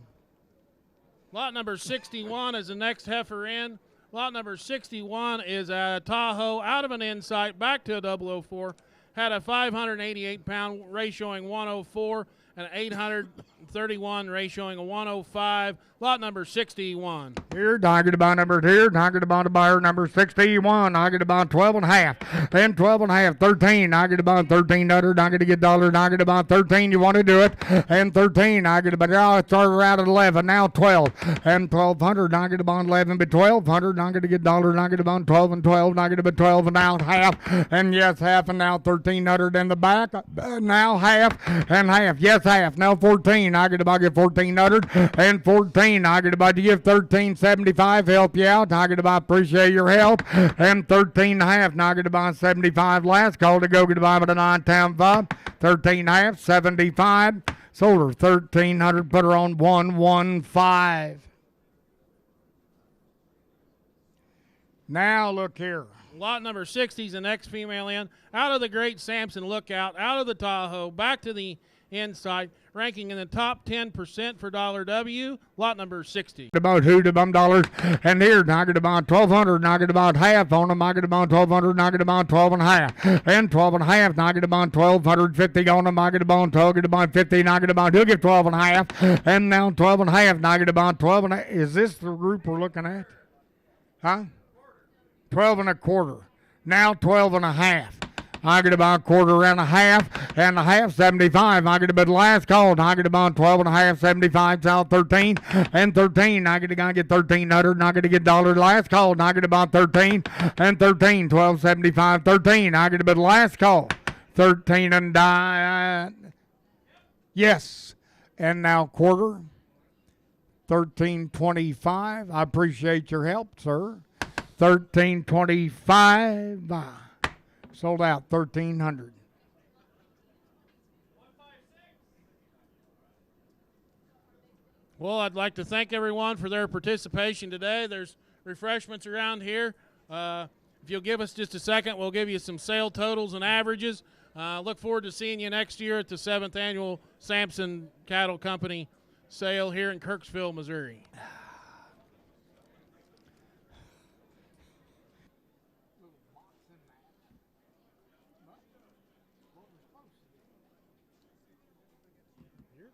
Speaker 1: Lot number 61 is the next heifer in. Lot number 61 is a Tahoe out of an Insight back to a 004. Had a 588-pound ratioing 104 and an 831 ratioing a 105. Lot number 61.
Speaker 5: Here, knock it about number 2. Knock it about buyer number 61. Knock it about 12 and a half. Then 12 and a half. 13. Knock it about 1300. Knock it to get dollar. Knock it about 13. You want to do it. And 13. Knock it about, it started out at 11. Now 12. And 1200. Knock it about 11. But 1200. Knock it to get dollar. Knock it about 12 and 12. Knock it about 12 and now half. And yes, half. And now 1300 in the back. Now half and half. Yes, half. Now 14. Knock it about get 1400. And 14. I get about to give 13.75. Help you out. I get about appreciate your help. And 13 and a half. Knock it about 75. Last call to go get by with a 9.5. 13 and a half. 75. Sold her 1,300. Put her on 115. Now look here.
Speaker 1: Lot number 60 is the next female in. Out of the Great Sampson Lookout, out of the Tahoe, back to the Insight, ranking in the top 10% for $W. Lot number 60.
Speaker 5: About who to bum dollars, and here knock it about 1,200. Knock it about half on them. Knock it about 1,200. Knock it about 12 and a half, and 12 and a half. Knock it about 1,250 on them. Knock it about 12. Get about 50. Knock it about. He'll give 12 and a half, and now 12 and a half. Knock it about 12 and a half. Is this the group we're looking at? Huh? 12 and a quarter. Now 12 and a half. I get about quarter and a half, 75. I get about last call. I get about 12 and a half, 75, south 13, and 13. I get to get 1,300, and I get to get dollar last call. I get about 13, and 13, 12, 75, 13. I get about last call, 13 and yes, and now quarter, 13.25. I appreciate your help, sir. 13.25. Sold out 1,300.
Speaker 1: Well, I'd like to thank everyone for their participation today. There's refreshments around here. If you'll give us just a second, we'll give you some sale totals and averages. Look forward to seeing you next year at the 7th Annual Sampson Cattle Company sale here in Kirksville, Missouri.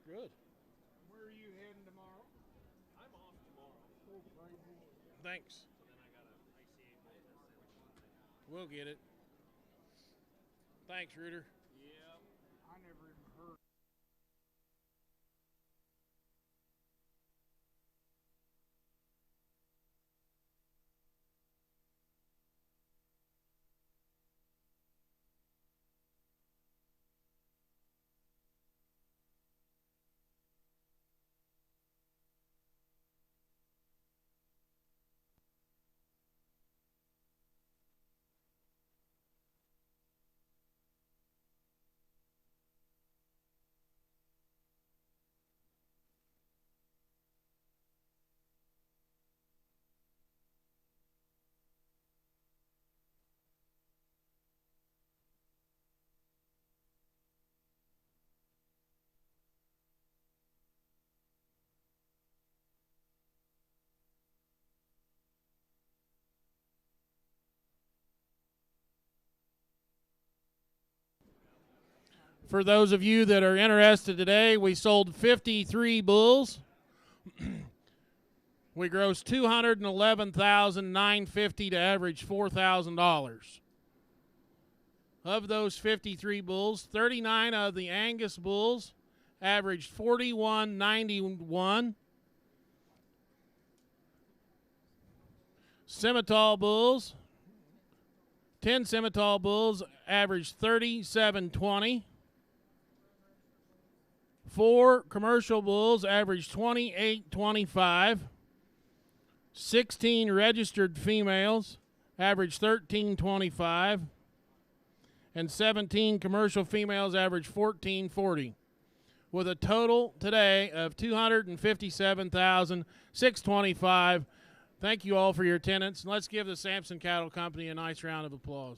Speaker 1: Good.
Speaker 5: Where are you heading tomorrow?
Speaker 1: I'm off tomorrow. Thanks. We'll get it. Thanks, Reuter.
Speaker 5: I never even heard.
Speaker 1: For those of you that are interested today, we sold 53 bulls. We grossed $211,950 to average $4,000. Of those 53 bulls, 39 of the Angus bulls averaged $41.91. Simmental bulls, 10 Simmental bulls averaged $37.20. 4 commercial bulls averaged $28.25. 16 registered females averaged $13.25. And 17 commercial females averaged $14.40. with a total today of $257,625. Thank you all for your attendance. Let's give the Sampson Cattle Company a nice round of applause.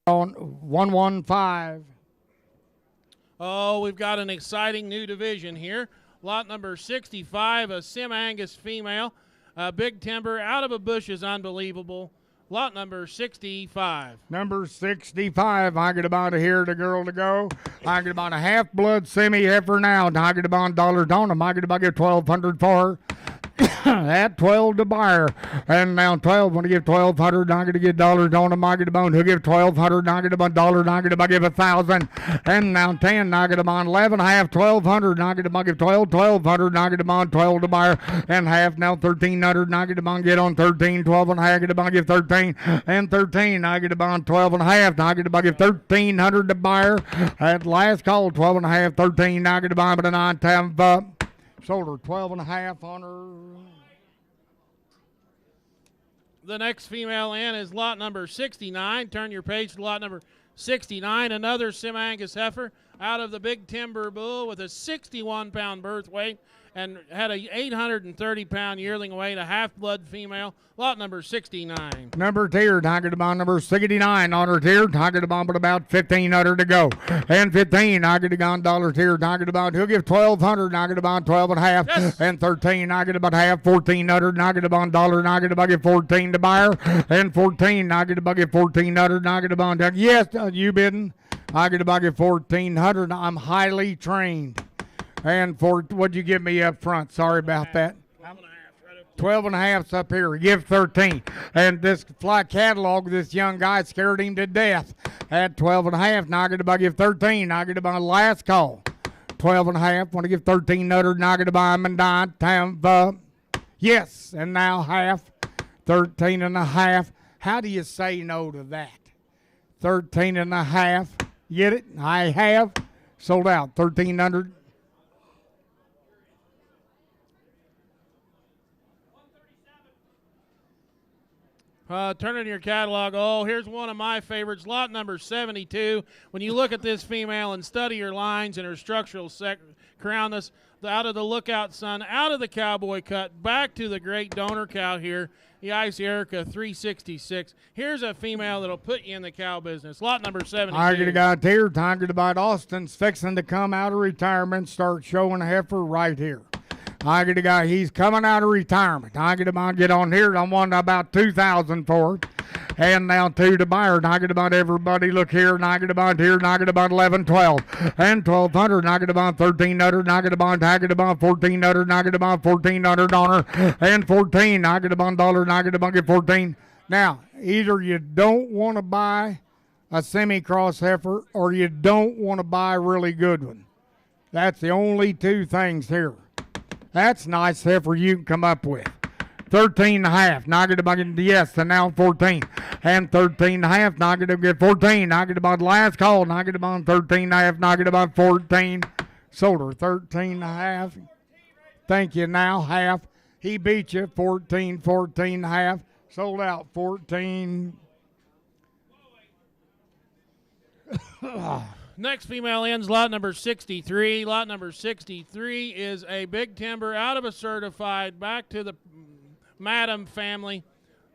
Speaker 5: On 115.
Speaker 1: Oh, we've got an exciting new division here. Lot number 65, a Sim Angus female. Big timber, out of a bush is unbelievable. Lot number 65.
Speaker 5: Number 65, I get about here the girl to go. I get about a half-blood semi-heifer now. I get about $1 on them. I get about $1,200 for her. At 12 to buyer. And now 12, when I give 1,200, I get to get dollars on them. I get about who give 1,200, I get about $1, I get about give 1,000. And now 10, I get about 11, half 1,200, I get about give 12, 1,200, I get about 12 to buyer. And half now 1,300, I get about get on 13, 12 and a half, I get about give 13. And 13, I get about 12 and a half, I get about give 1,300 to buyer. At last call, 12 and a half, 13, I get about a 9 time up. Sold her 12 and a half on her.
Speaker 1: The next female in is lot number 69. Turn your page to lot number 69. Another Sim Angus heifer out of the Big Timber Bull with a 61-pound birth weight and had a 830-pound yearling weight, a half-blood female. Lot number 69.
Speaker 5: Number tier, Tiger Bond number 69 on her tier. Tiger Bond with about 1,500 to go. And 15, Tiger Bond dollar tier. Tiger Bond, he'll give 1,200. Tiger Bond 12 and a half.
Speaker 1: Yes.
Speaker 5: And 13, Tiger Bond half. 1,400. Tiger Bond dollar. Tiger Bond give 14 to buyer. And 14, Tiger Bond give 1,400. Tiger Bond, yes, you bidding. Tiger Bond give 1,400. I'm highly trained. And for what'd you give me up front? Sorry about that. 12 and a half's up here. Give 13. And this fly catalog, this young guy scared him to death. At 12 and a half. Now I get to give 13. I get to buy last call. 12 and a half. Want to give 1,300. Now I get to buy him and dime. Time up. Yes. And now half. 13 and a half. How do you say no to that? 13 and a half. Get it? I have. Sold out. 1,300.
Speaker 1: Turning your catalog. Oh, here's one of my favorites, lot number 72. When you look at this female and study her lines and her structural crownness, out of the Lookout Sun, out of the Cowboy Cut, back to the great donor cow here, the Ice Erica 366. Here's a female that'll put you in the cow business. Lot number 72.
Speaker 5: I get a guy here, Tiger about Austin's fixing to come out of retirement, start showing a heifer right here. I get a guy, he's coming out of retirement. I get him on, get on here. I'm wanting about 2,000 for it. And now 2 to buyer. And I get about everybody, look here. And I get about here. And I get about 11, 12. And 1,200. And I get about 1,300. And I get about 1,400. And I get about 1,400 on her. And 14. I get about $1. And I get about 14. Now, either you don't want to buy a semi-cross heifer or you don't want to buy a really good one. That's the only two things here. That's nice heifer you can come up with. 13 and a half. Now I get about yes, and now 14. And 13 and a half. Now I get 14. Now I get about last call. Now I get about 13 and a half. Now I get about 14. Sold her 13 and a half. Thank you. Now half. He beat you 14, 14 and a half. Sold out 14.
Speaker 1: Next female ends lot number 63. Lot number 63 is a big timber out of a certified back to the Madam family.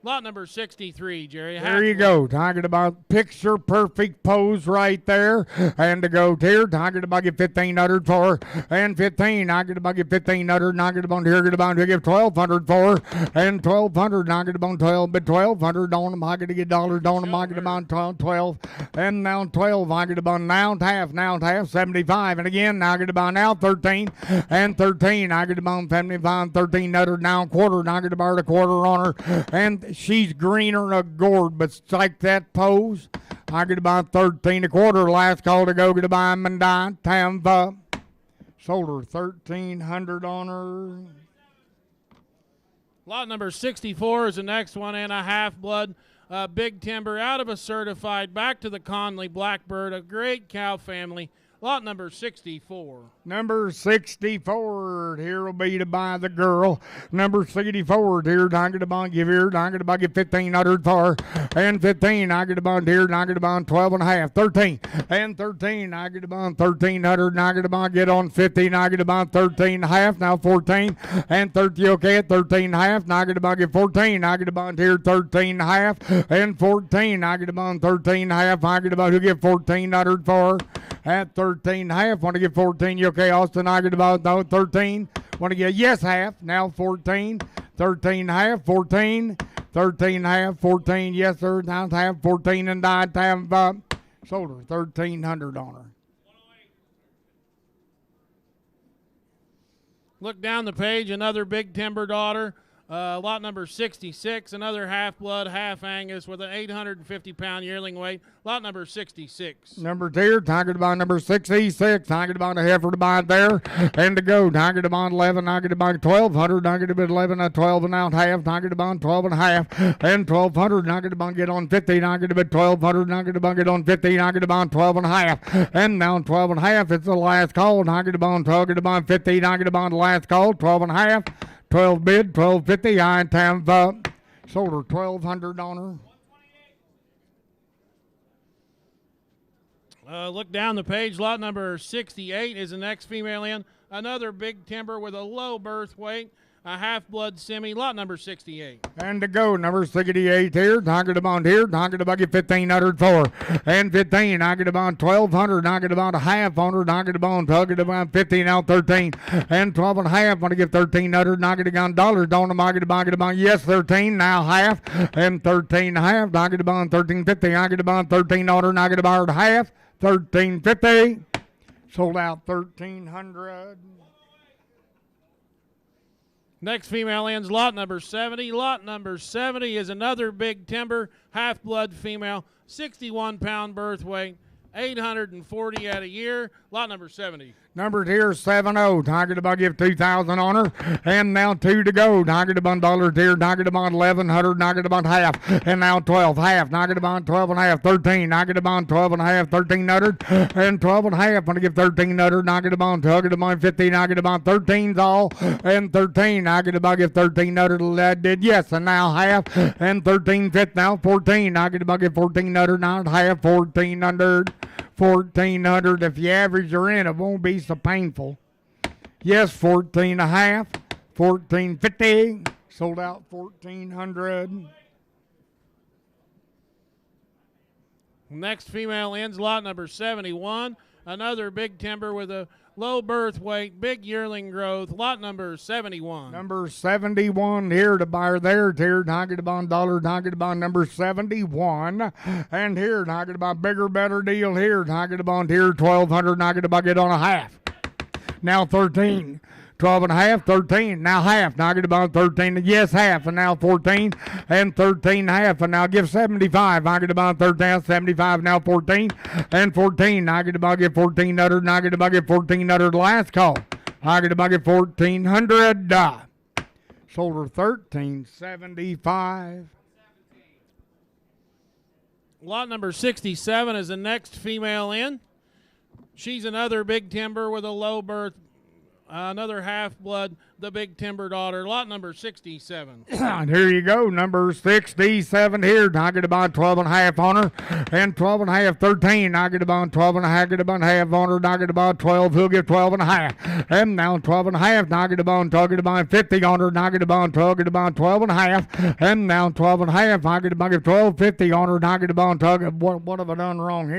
Speaker 1: Lot number 63, Jerry.
Speaker 5: There you go. Talking about picture perfect pose right there. And to go here, talking about get 1,500 for, and 15. I get about get 1,500. Knock it about here, get about to give 1,200 for, and 1,200. Knock it about 12, but 1,200 on them. I get to get dollars on them. I get about 12, and now 12. I get about now half, 75. And again, I get about now 13, and 13. I get about 75, 1,300 now quarter. Knock it about a quarter on her, and she's greener than a gourd, but like that pose, I get about 13 a quarter. Last call to go, get a buy and die. Tampa. Sold her 1,300 on her.
Speaker 1: Lot number 64 is the next one, and a half-blood big timber out of a certified back to the Conley Blackbird, a great cow family. Lot number 64.
Speaker 5: Number 64, here will be to buy the girl. Number 64, here, I get a bond, give here, I get a bond, get 1,500 for, and 15, I get a bond here, I get a bond 12 and a half, 13, and 13, I get a bond 1,300, and I get a bond, get on 15, I get a bond 13 and a half, now 14, and 30, okay, at 13 and a half, now I get a bond, get 14, I get a bond here, 13 and a half, and 14, I get a bond 13 and a half, I get a bond, who get 1,400 for, at 13 and a half, want to get 14, you okay, Austin, I get about 13, want to get yes half, now 14, 13 and a half, 14, 13 and a half, 14, yes sir, now half, 14 and I have sold her 1,300 on her.
Speaker 1: Look down the page, another big timber daughter. Lot number 66, another half-blood, half-Angus with an 850-pound yearling weight. Lot number 66.
Speaker 5: Number 2, talking about number 66, talking about a heifer to buy there, and to go, talking about 11, talking about 1,200, talking about 11, a 12 and out half, talking about 12 and a half, and 1,200, talking about get on 50, talking about 1,200, talking about get on 50, talking about 12 and a half, and now 12 and a half, it's the last call, talking about 50, talking about the last call, 12 and a half, 12 bid, 1250, I time sold her 1,200 on
Speaker 1: her. Look down the page. Lot number 68 is the next female in. Another big timber with a low birth weight. A half-blood semi, lot number 68.
Speaker 5: And to go, number 68 here, talking about here, talking about get 1,500 for, and 15, I get about 1,200, I get about a half on her, talking about 15 out 13, and 12 and a half, want to get 1,300, knocking it down dollars, don't know, I get about, yes, 13, now half, and 13 and a half, knocking about 1,350, I get about 1,300, knocking about half, 1,350, sold out 1,300.
Speaker 1: Next female ends lot number 70. Lot number 70 is another big timber, half-blood female, 61-pound birth weight, 840 at a year. Lot number 70.
Speaker 5: Numbers here 70. Target about give 2,000 on her, and now 2 to go. Target about dollars here. Target about 1,100. Target about half, and now 12 half. Target about 12 and a half. 13. Target about 12 and a half. 1,300 and 12 and a half. Want to give 1,300. Target about 15. Target about 13's all, and 13. Target about give 1,300. That did yes, and now half, and 13 fifth now 14. Target about give 1,400. Now half 1,400. 1,400. If you average her in, it won't be so painful. Yes, 14 and a half, 1,450. Sold out 1,400.
Speaker 1: Next female ends lot number 71. Another big timber with a low birth weight, big yearling growth. Lot number 71.
Speaker 5: Number 71 here to buy her there. Here, talking about dollar, talking about number 71. And here, talking about bigger, better deal here. Talking about here, 1,200, talking about get on a half. Now 13. 12 and a half, 13, now half, now get about 13, yes, half, and now 14, and 13 and a half, and now give 75, I get about 13, 75, now 14, and 14, now get about get 1,400, now get about get 1,400, last call, I get about get 1,400, Sold her 1375.
Speaker 1: Lot number 67 is the next female in. She's another big timber with a low birth, another half-blood, the big timber daughter. Lot number 67.
Speaker 5: And here you go, number 67 here. I get about 12 and a half on her. And 12 and a half, 13. I get about 12 and a half, get about half on her. I get about 12. He'll get 12 and a half. And now 12 and a half. I get about 50 on her. I get about 12, get about 12 and a half. And now 12 and a half. I get about 12, 50 on her. I get about, what have I done wrong here?